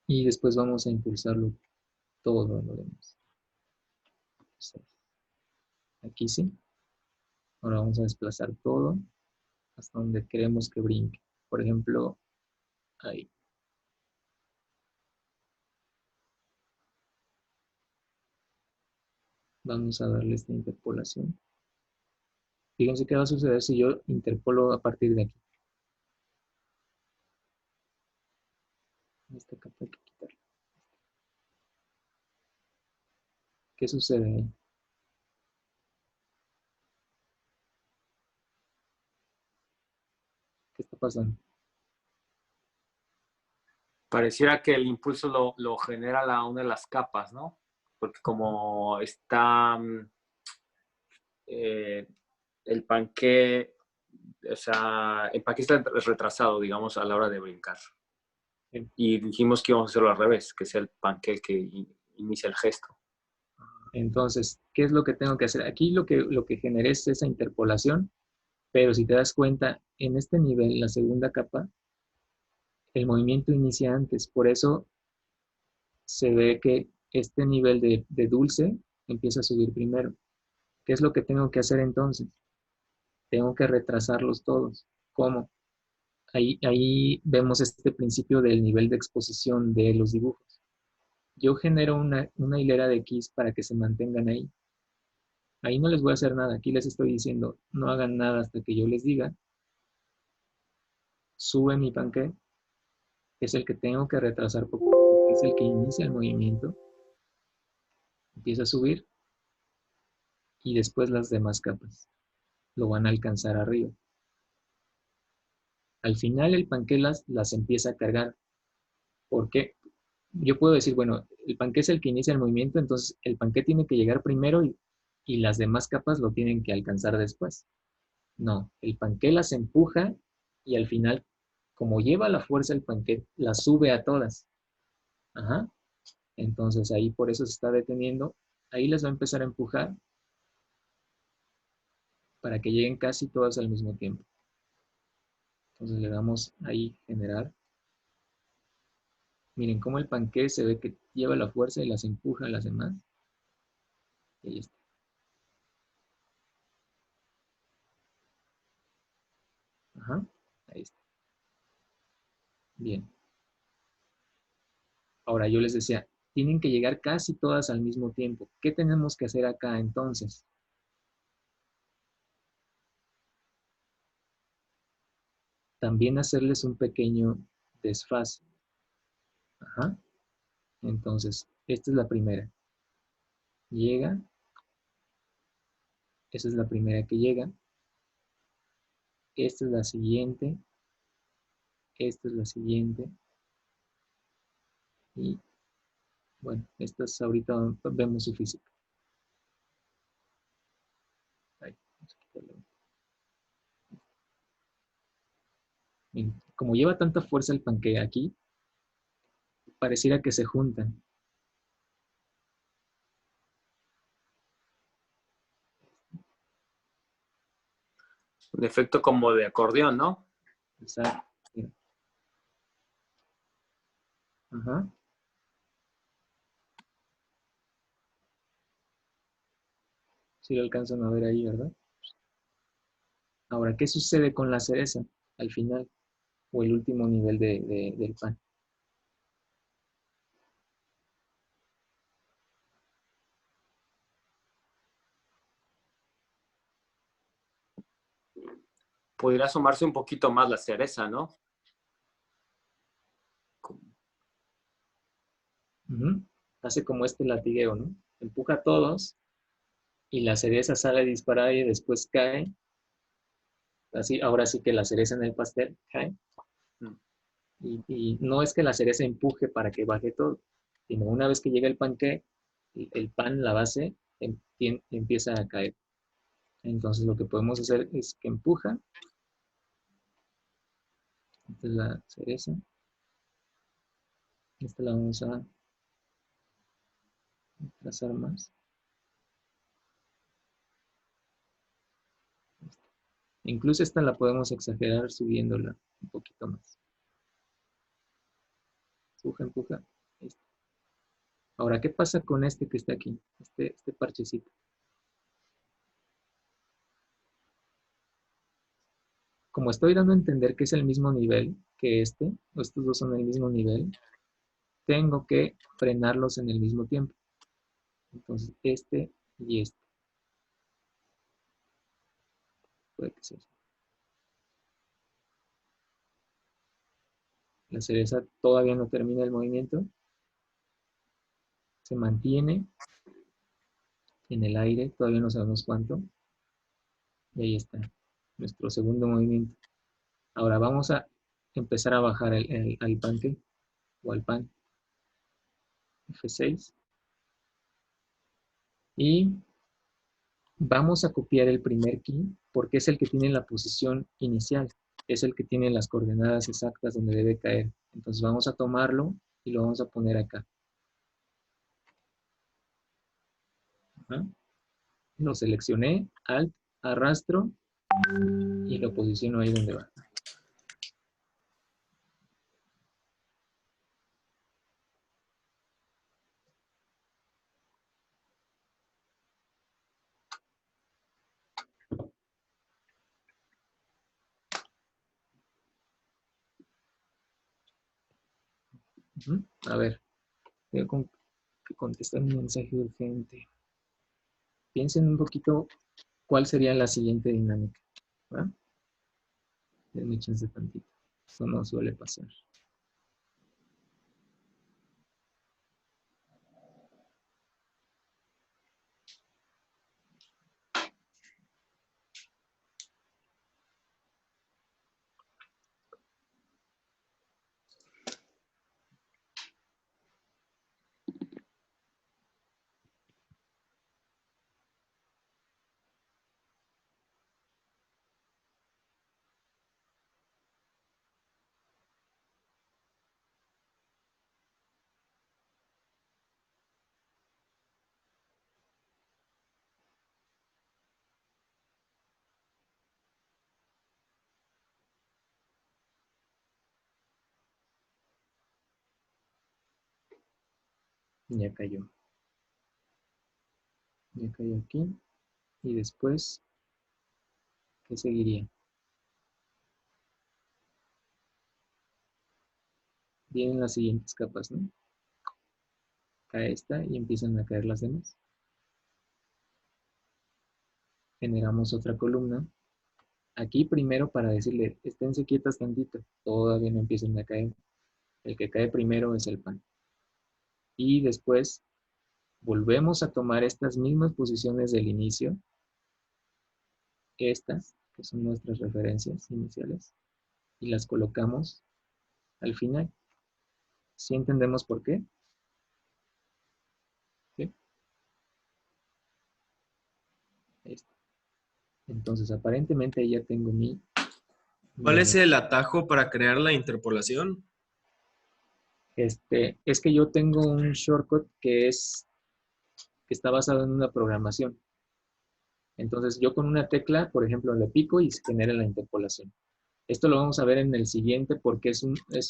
Y después vamos a impulsarlo todo lo demás. Sí. Aquí sí. Ahora vamos a desplazar todo hasta donde queremos que brinque. Por ejemplo, ahí. Vamos a darle esta interpolación. Fíjense qué va a suceder si yo interpolo a partir de aquí. Esta capa hay que quitarla. ¿Qué sucede ahí? ¿Qué está pasando? Pareciera que el impulso lo genera una de las capas, ¿no? Porque como está el panqué, o sea, el panqué está retrasado, digamos, a la hora de brincar. Sí. Y dijimos que íbamos a hacerlo al revés, que sea el panqué el que inicia el gesto. Entonces, ¿qué es lo que tengo que hacer? Aquí lo que generé es esa interpolación, pero si te das cuenta, en este nivel, la segunda capa, el movimiento inicia antes. Por eso se ve que este nivel de dulce empieza a subir primero. ¿Qué es lo que tengo que hacer entonces? Tengo que retrasarlos todos. ¿Cómo? Ahí vemos este principio del nivel de exposición de los dibujos. Yo genero una hilera de X para que se mantengan ahí. Ahí no les voy a hacer nada. Aquí les estoy diciendo, no hagan nada hasta que yo les diga. Sube mi panqué, que es el que tengo que retrasar poco, que es el que inicia el movimiento. Empieza a subir y después las demás capas lo van a alcanzar arriba. Al final el panqué las empieza a cargar. ¿Por qué? Yo puedo decir, bueno, el panqué es el que inicia el movimiento, entonces el panqué tiene que llegar primero y las demás capas lo tienen que alcanzar después. No, el panqué las empuja y al final, como lleva la fuerza el panqué, las sube a todas. Ajá. Entonces ahí por eso se está deteniendo. Ahí las va a empezar a empujar para que lleguen casi todas al mismo tiempo. Entonces le damos ahí generar. Miren cómo el panqué se ve que lleva la fuerza y las empuja a las demás. Y ahí está. Ajá, ahí está. Bien. Ahora yo les decía, tienen que llegar casi todas al mismo tiempo. ¿Qué tenemos que hacer acá entonces? También hacerles un pequeño desfase. Ajá. Entonces, esta es la primera. Llega. Esa es la primera que llega. Esta es la siguiente. Esta es la siguiente. Y, bueno, estas ahorita vemos su física. Ahí, vamos a quitarle. Miren, como lleva tanta fuerza el panqué aquí, pareciera que se juntan. Un efecto como de acordeón, ¿no? Exacto. Mira. Ajá. Sí lo alcanzan a ver ahí, ¿verdad? Ahora, ¿qué sucede con la cereza al final? O el último nivel del pan. Podría sumarse un poquito más la cereza, ¿no? Uh-huh. Hace como este latigueo, ¿no? Empuja a todos y la cereza sale disparada y después cae. Así, ahora sí que la cereza en el pastel cae. Y no es que la cereza empuje para que baje todo, sino una vez que llega el panqué, el pan, la base, empieza a caer. Entonces lo que podemos hacer es que empuja. Esta es la cereza. Esta la vamos a trazar más. Incluso esta la podemos exagerar subiéndola un poquito más. Empuja, empuja. Este. Ahora, ¿qué pasa con este que está aquí? Este parchecito. Como estoy dando a entender que es el mismo nivel que este, o estos dos son el mismo nivel, tengo que frenarlos en el mismo tiempo. Entonces, este y este. Puede que sea. La cereza todavía no termina el movimiento. Se mantiene en el aire, todavía no sabemos cuánto. Y ahí está, nuestro segundo movimiento. Ahora vamos a empezar a bajar al panque o al pan. F6. Y vamos a copiar el primer key porque es el que tiene la posición inicial. Es el que tiene las coordenadas exactas donde debe caer. Entonces vamos a tomarlo y lo vamos a poner acá. Ajá. Lo seleccioné, Alt, arrastro y lo posiciono ahí donde va. A ver, tengo que contestar un mensaje urgente. Piensen un poquito cuál sería la siguiente dinámica. ¿Va? Denme chance tantito. Eso no suele pasar. Ya cayó. Ya cayó aquí. Y después, ¿qué seguiría? Vienen las siguientes capas, ¿no? Cae esta y empiezan a caer las demás. Generamos otra columna. Aquí primero para decirle, esténse quietas tantito. Todavía no empiezan a caer. El que cae primero es el pan. Y después volvemos a tomar estas mismas posiciones del inicio. Estas, que son nuestras referencias iniciales. Y las colocamos al final. ¿Sí entendemos por qué? ¿Sí? Ahí está. Entonces, aparentemente ya tengo mi... ¿Cuál es el atajo para crear la interpolación? Es que yo tengo un shortcut que está basado en una programación. Entonces, yo con una tecla, por ejemplo, le pico y se genera la interpolación. Esto lo vamos a ver en el siguiente porque es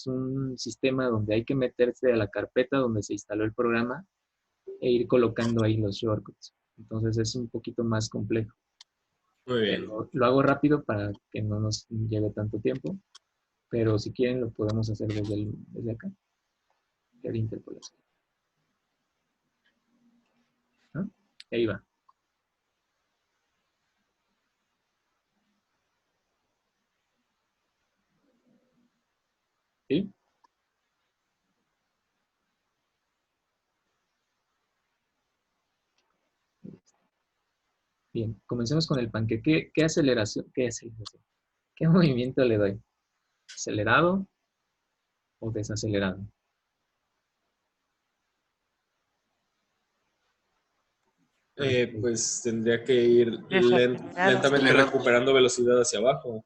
un sistema donde hay que meterse a la carpeta donde se instaló el programa e ir colocando ahí los shortcuts. Entonces, es un poquito más complejo. Muy bien. Lo hago rápido para que no nos lleve tanto tiempo, pero si quieren lo podemos hacer desde acá. La interpolación. ¿No? Ahí va. ¿Sí? Bien, comencemos con el panque. ¿Qué aceleración? ¿Qué movimiento le doy? ¿Acelerado o desacelerado? Pues tendría que ir Desacelerado. lentamente recuperando velocidad hacia abajo.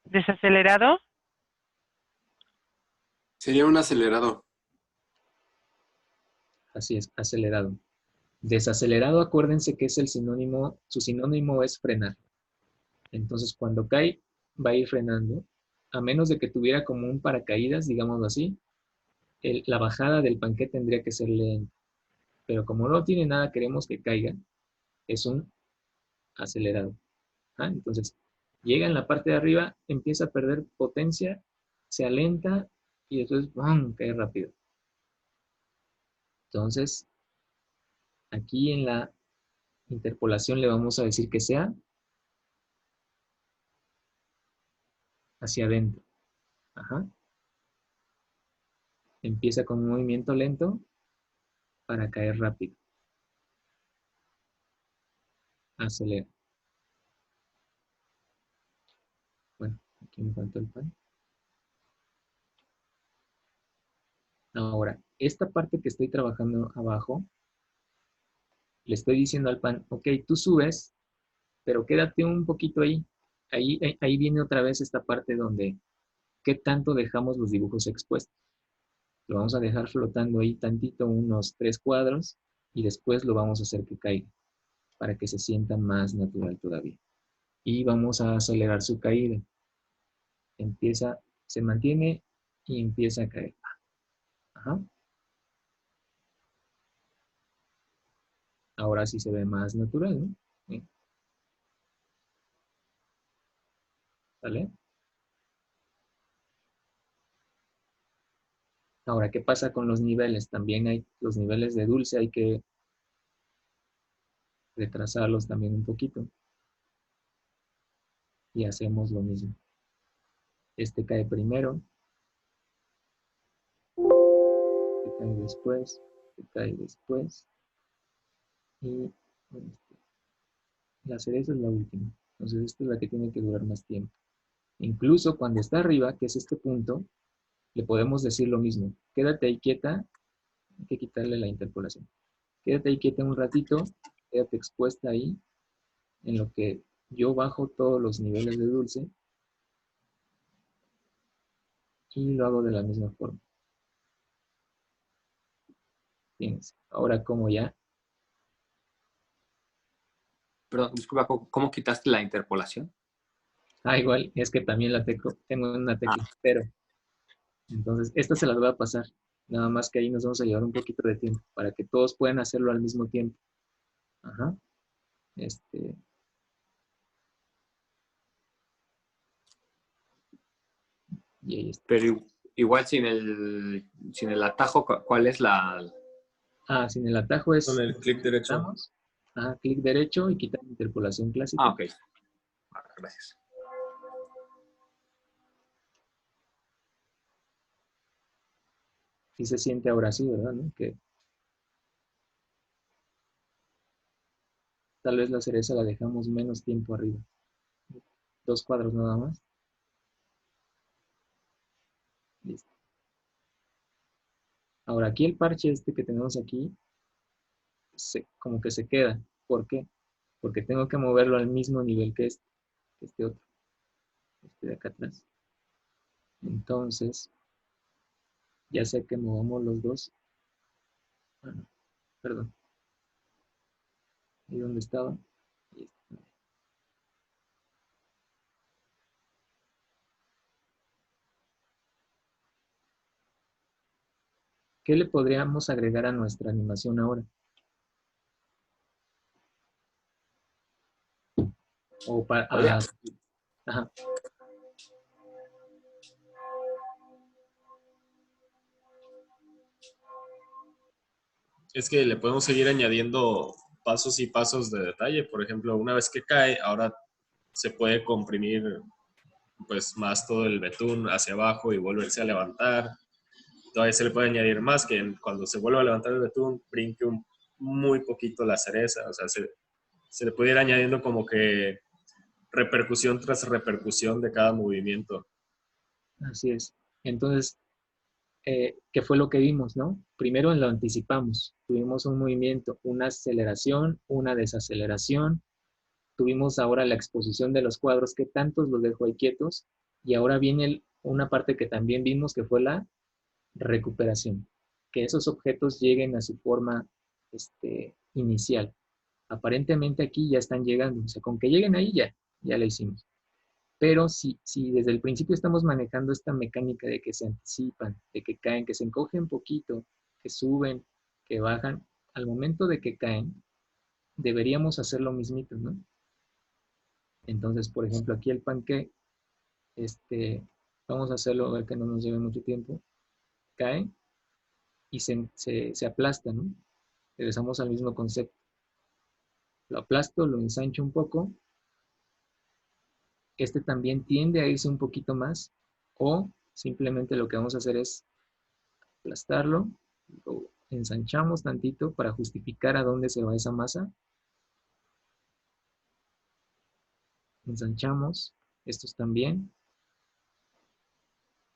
¿Desacelerado? Sería un acelerado. Así es, acelerado. Desacelerado, acuérdense que es el sinónimo, su sinónimo es frenar. Entonces, cuando cae, va a ir frenando, a menos de que tuviera como un paracaídas, digámoslo así, la bajada del panqué tendría que ser lenta. Pero como no tiene nada, queremos que caiga, es un acelerado. Entonces, llega en la parte de arriba, empieza a perder potencia, se alenta y después ¡bam!, cae rápido. Entonces, aquí en la interpolación le vamos a decir que sea hacia adentro. Empieza con un movimiento lento para caer rápido. Acelera. Bueno, aquí me faltó el pan. Ahora, esta parte que estoy trabajando abajo, le estoy diciendo al pan, ok, tú subes, pero quédate un poquito ahí. Ahí viene otra vez esta parte donde, ¿qué tanto dejamos los dibujos expuestos? Lo vamos a dejar flotando ahí tantito, unos 3 cuadros, y después lo vamos a hacer que caiga, para que se sienta más natural todavía. Y vamos a acelerar su caída. Empieza, se mantiene y empieza a caer. Ahora sí se ve más natural, ¿no? ¿Sí? ¿Vale? Ahora, ¿qué pasa con los niveles? También hay los niveles de dulce, hay que retrasarlos también un poquito. Y hacemos lo mismo. Este cae primero. Este cae después. Este cae después. Y la cereza es la última. Entonces, esta es la que tiene que durar más tiempo. Incluso cuando está arriba, que es este punto, le podemos decir lo mismo. Quédate ahí quieta. Hay que quitarle la interpolación. Quédate ahí quieta un ratito. Quédate expuesta ahí. En lo que yo bajo todos los niveles de dulce. Y lo hago de la misma forma. Fíjense. Ahora como ya. Perdón, disculpa, ¿cómo quitaste la interpolación? Igual, es que también la tengo en una tecla, pero. Entonces, esta se las voy a pasar. Nada más que ahí nos vamos a llevar un poquito de tiempo para que todos puedan hacerlo al mismo tiempo. Y ahí está. Pero igual sin el atajo, ¿cuál es la...? Sin el atajo es... Con el clic derecho. Clic derecho y quitar interpolación clásica. Ok. Gracias. Sí se siente ahora sí, ¿verdad? ¿No? Que tal vez la cereza la dejamos menos tiempo arriba. 2 cuadros nada más. Listo. Ahora aquí el parche este que tenemos aquí, como que se queda. ¿Por qué? Porque tengo que moverlo al mismo nivel que este otro. Este de acá atrás. Entonces, ya sé que movamos los dos. Perdón. ¿Y dónde estaba? Ahí está. ¿Qué le podríamos agregar a nuestra animación ahora? O para... ajá. Es que le podemos seguir añadiendo pasos y pasos de detalle. Por ejemplo, una vez que cae, ahora se puede comprimir pues más todo el betún hacia abajo y volverse a levantar. Todavía se le puede añadir más, que cuando se vuelva a levantar el betún, brinque muy poquito la cereza. O sea, se le puede ir añadiendo como que repercusión tras repercusión de cada movimiento. Así es. Entonces, ¿qué fue lo que vimos, no? Primero lo anticipamos. Tuvimos un movimiento, una aceleración, una desaceleración. Tuvimos ahora la exposición de los cuadros, que tantos los dejo ahí quietos. Y ahora viene una parte que también vimos, que fue la recuperación. Que esos objetos lleguen a su forma inicial. Aparentemente aquí ya están llegando. O sea, con que lleguen ahí ya lo hicimos. Pero si desde el principio estamos manejando esta mecánica de que se anticipan, de que caen, que se encogen un poquito, que suben, que bajan, al momento de que caen, deberíamos hacer lo mismito, ¿no? Entonces, por ejemplo, aquí el panqué, vamos a hacerlo, a ver que no nos lleve mucho tiempo, cae y se aplasta, ¿no? Regresamos al mismo concepto. Lo aplasto, lo ensancho un poco. También tiende a irse un poquito más, o simplemente lo que vamos a hacer es aplastarlo, lo ensanchamos tantito para justificar a dónde se va esa masa. Ensanchamos estos también.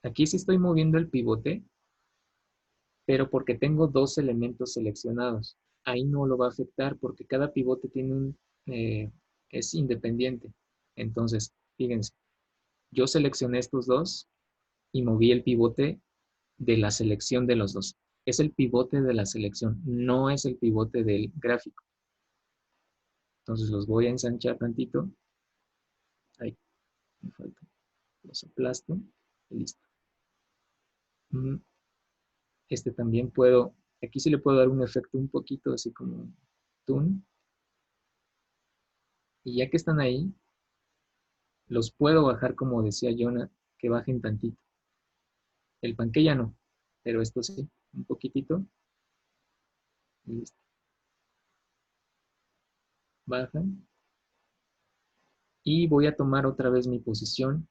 Aquí sí estoy moviendo el pivote, pero porque tengo dos elementos seleccionados. Ahí no lo va a afectar porque cada pivote tiene es independiente. Entonces, fíjense, yo seleccioné estos dos y moví el pivote de la selección de los dos. Es el pivote de la selección, no es el pivote del gráfico. Entonces los voy a ensanchar tantito. Ahí, me falta. Los aplasto y listo. También puedo, aquí sí le puedo dar un efecto un poquito así como tune. Y ya que están ahí, los puedo bajar como decía Jonah, que bajen tantito. El panqué ya no, pero esto sí, un poquitito. Y listo. Bajan. Y voy a tomar otra vez mi posición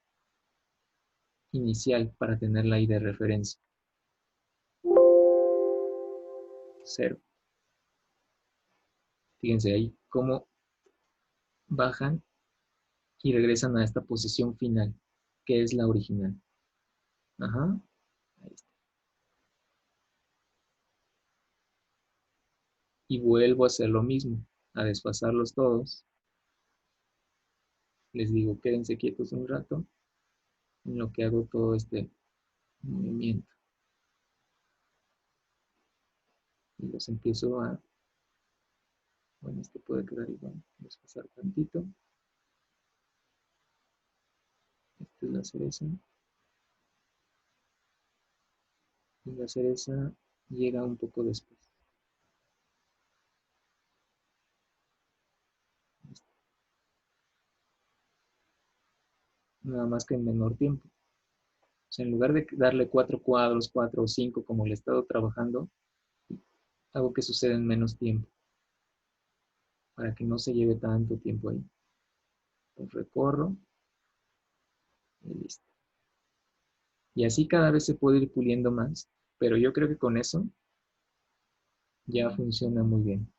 inicial para tenerla ahí de referencia. 0. Fíjense ahí cómo bajan y regresan a esta posición final, que es la original. Ajá. Ahí está. Y vuelvo a hacer lo mismo, a desfasarlos todos. Les digo, quédense quietos un rato en lo que hago todo este movimiento. Y los empiezo a... Bueno, puede quedar igual. Desfasar tantito. Esta es la cereza. Y la cereza llega un poco después. Nada más que en menor tiempo. O sea, en lugar de darle 4 cuadros, 4 o 5 como le he estado trabajando, hago que suceda en menos tiempo. Para que no se lleve tanto tiempo ahí. Los recorro. Y listo. Y así cada vez se puede ir puliendo más. Pero yo creo que con eso ya funciona muy bien.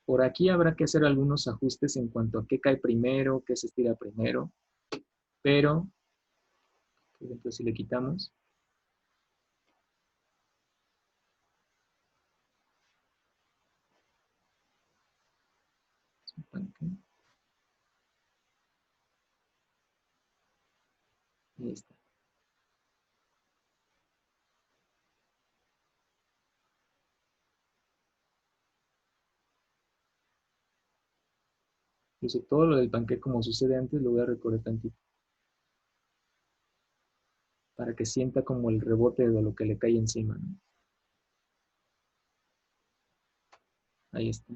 Por aquí habrá que hacer algunos ajustes en cuanto a qué cae primero, qué se estira primero. Pero, por ejemplo, si le quitamos, ahí está. Incluso todo lo del panqué como sucede antes lo voy a recorrer tantito. Para que sienta como el rebote de lo que le cae encima, ¿no? Ahí está.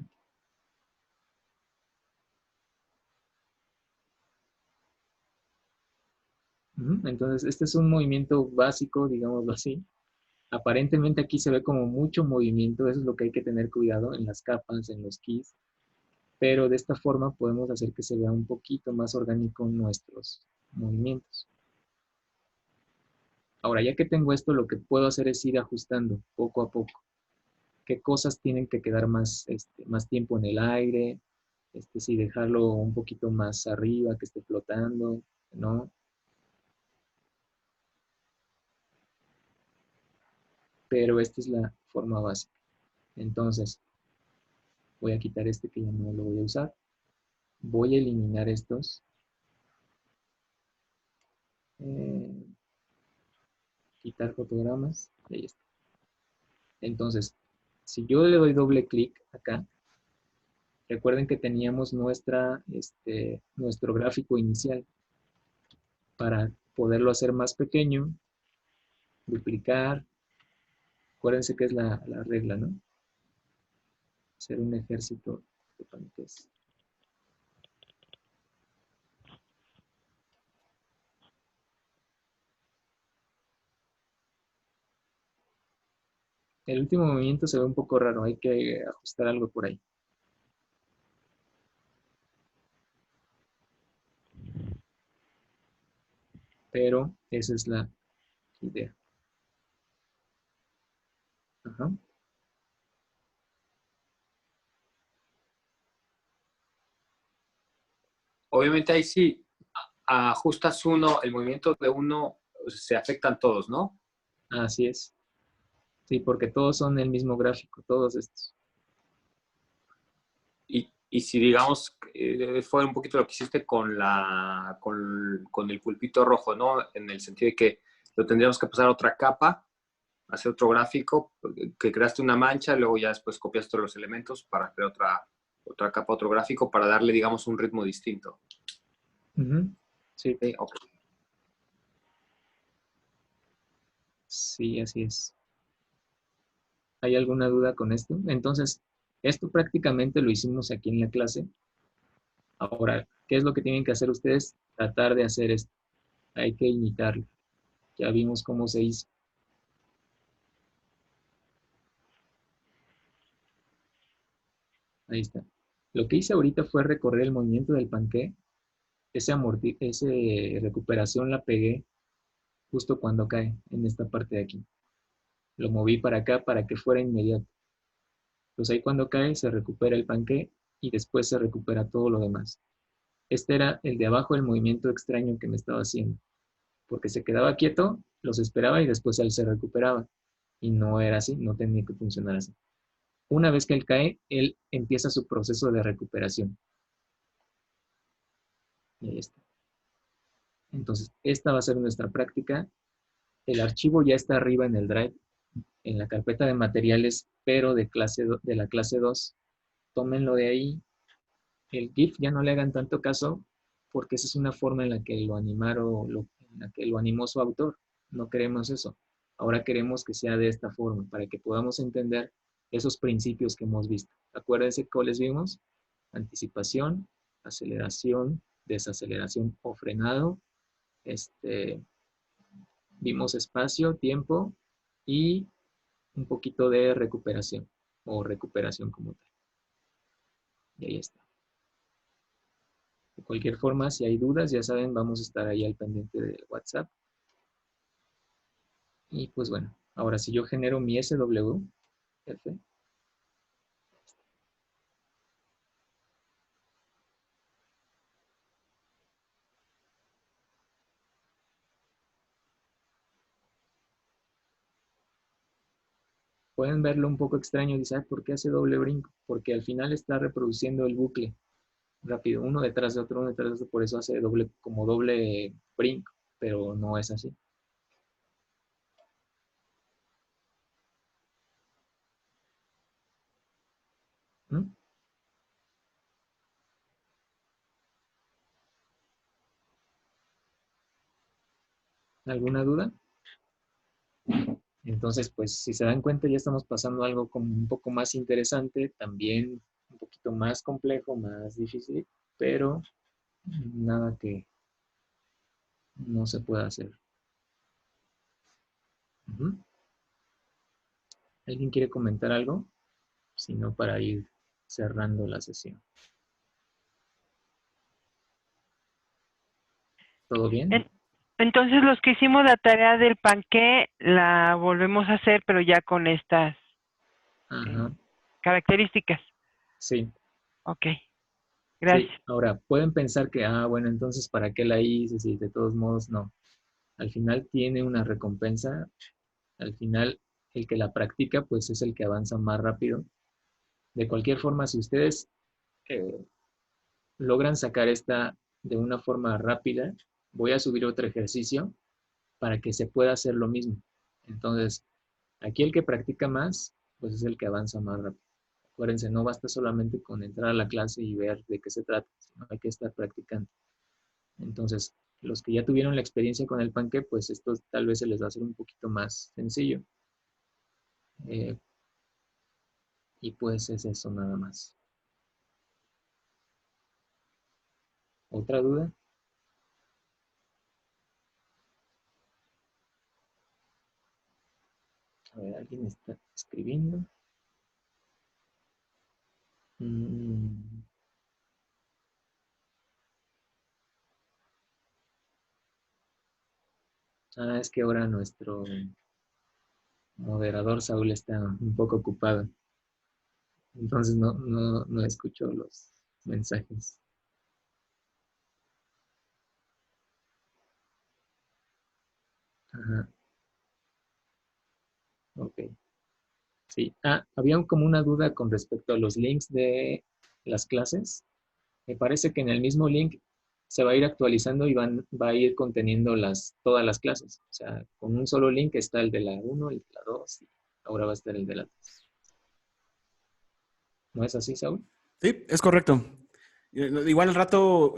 Entonces, este es un movimiento básico, digámoslo así. Aparentemente aquí se ve como mucho movimiento, eso es lo que hay que tener cuidado en las capas, en los keys. Pero de esta forma podemos hacer que se vea un poquito más orgánico nuestros movimientos. Ahora, ya que tengo esto, lo que puedo hacer es ir ajustando poco a poco. qué cosas tienen que quedar más tiempo en el aire, si dejarlo un poquito más arriba, que esté flotando, ¿no? Pero esta es la forma básica. Entonces, voy a quitar este que ya no lo voy a usar. Voy a eliminar estos. Quitar fotogramas. Ahí está. Entonces, si yo le doy doble clic acá, recuerden que teníamos nuestro gráfico inicial. Para poderlo hacer más pequeño, duplicar. Acuérdense que es la regla, ¿no? Hacer un ejército de panqués. El último movimiento se ve un poco raro, hay que ajustar algo por ahí. Pero esa es la idea. Ajá. Obviamente ahí sí ajustas uno, el movimiento de uno, se afectan todos, ¿no? Así es. Sí, porque todos son el mismo gráfico, todos estos. Y si digamos, fue un poquito lo que hiciste con el pulpito rojo, ¿no? En el sentido de que lo tendríamos que pasar a otra capa, hacer otro gráfico, que creaste una mancha, luego ya después copiaste todos los elementos para crear otra capa, otro gráfico, para darle, digamos, un ritmo distinto. Sí. Sí, ok. Sí, así es. ¿Hay alguna duda con esto? Entonces, esto prácticamente lo hicimos aquí en la clase. Ahora, ¿qué es lo que tienen que hacer ustedes? Tratar de hacer esto. Hay que imitarlo. Ya vimos cómo se hizo. Ahí está. Lo que hice ahorita fue recorrer el movimiento del panqué. Esa recuperación la pegué justo cuando cae en esta parte de aquí. Lo moví para acá para que fuera inmediato. Entonces ahí cuando cae se recupera el panqué y después se recupera todo lo demás. Este era el de abajo, el movimiento extraño que me estaba haciendo. Porque se quedaba quieto, los esperaba y después él se recuperaba. Y no era así, no tenía que funcionar así. Una vez que él cae, él empieza su proceso de recuperación. Y ahí está. Entonces, esta va a ser nuestra práctica. El archivo ya está arriba en el Drive, en la carpeta de materiales, pero de la clase 2. Tómenlo de ahí. El GIF ya no le hagan tanto caso, porque esa es una forma en la que lo en la que lo animó su autor. No queremos eso. Ahora queremos que sea de esta forma, para que podamos entender esos principios que hemos visto. Acuérdense cuáles vimos: anticipación, aceleración, desaceleración o frenado. Vimos espacio, tiempo y un poquito de recuperación o recuperación como tal. Y ahí está. De cualquier forma, si hay dudas, ya saben, vamos a estar ahí al pendiente de WhatsApp. Y pues bueno, ahora si yo genero mi SWF, pueden verlo un poco extraño, dice, ¿por qué hace doble brinco? Porque al final está reproduciendo el bucle rápido, uno detrás de otro, por eso hace como doble brinco, pero no es así. ¿Mm? ¿Alguna duda? Entonces, pues si se dan cuenta, ya estamos pasando a algo como un poco más interesante, también un poquito más complejo, más difícil, pero nada que no se pueda hacer. ¿Alguien quiere comentar algo? Si no, para ir cerrando la sesión. ¿Todo bien? Entonces, los que hicimos la tarea del panqué, la volvemos a hacer, pero ya con estas. Ajá, características. sí. Ok, Sí, gracias. ahora pueden pensar que, bueno, entonces, ¿para qué la hice? Si de todos modos no. Al final tiene una recompensa. Al final, el que la practica, pues es el que avanza más rápido. De cualquier forma, si ustedes eh, logran sacar esta de una forma rápida, voy a subir otro ejercicio para que se pueda hacer lo mismo. Entonces, aquí el que practica más, pues es el que avanza más rápido. Acuérdense, no basta solamente con entrar a la clase y ver de qué se trata, sino hay que estar practicando. Entonces, los que ya tuvieron la experiencia con el panqué, pues esto tal vez se les va a hacer un poquito más sencillo. Y pues es eso nada más. ¿Otra duda? A ver, ¿alguien está escribiendo? Es que ahora nuestro moderador Saúl está un poco ocupado. Entonces no escucho los mensajes. Ajá, ok. Sí. Había como una duda con respecto a los links de las clases. Me parece que en el mismo link se va a ir actualizando y va a ir conteniendo todas las clases. O sea, con un solo link está el de la 1, el de la 2 y ahora va a estar el de la 3. ¿No es así, Saúl? Sí, es correcto. Igual al rato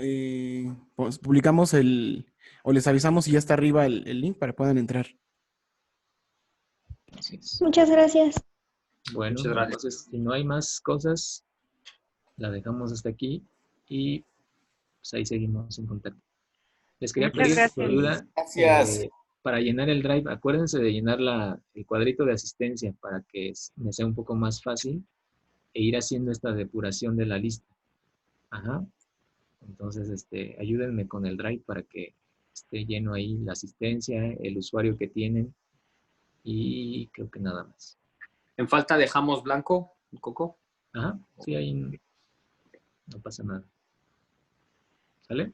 pues, publicamos o les avisamos y ya está arriba el link para que puedan entrar. Así es. Muchas gracias. Bueno, Muchas gracias. entonces, si no hay más cosas, la dejamos hasta aquí y pues ahí seguimos en contacto. Les quería Muchas pedir su gracias. ayuda Gracias. para llenar el drive. Acuérdense de llenar el cuadrito de asistencia para que me sea un poco más fácil e ir haciendo esta depuración de la lista. Ajá. Entonces, ayúdenme con el drive para que esté lleno ahí la asistencia, el usuario que tienen y creo que nada más. En falta dejamos blanco, Coco. Ajá, sí, ahí no pasa nada. ¿Sale?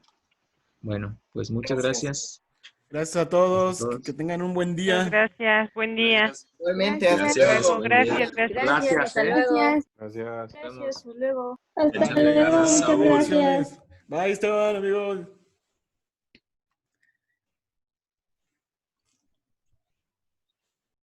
Bueno, pues muchas gracias. Gracias a todos. Gracias a todos. Que tengan un buen Muchas día. gracias. Buen día. Igualmente, hasta Gracias. luego. Gracias, gracias. Gracias, Hasta luego. Gracias. Gracias. Gracias, hasta luego. Hasta Échale luego. ganas, Muchas Saúl. gracias. Bye, Esteban, amigos.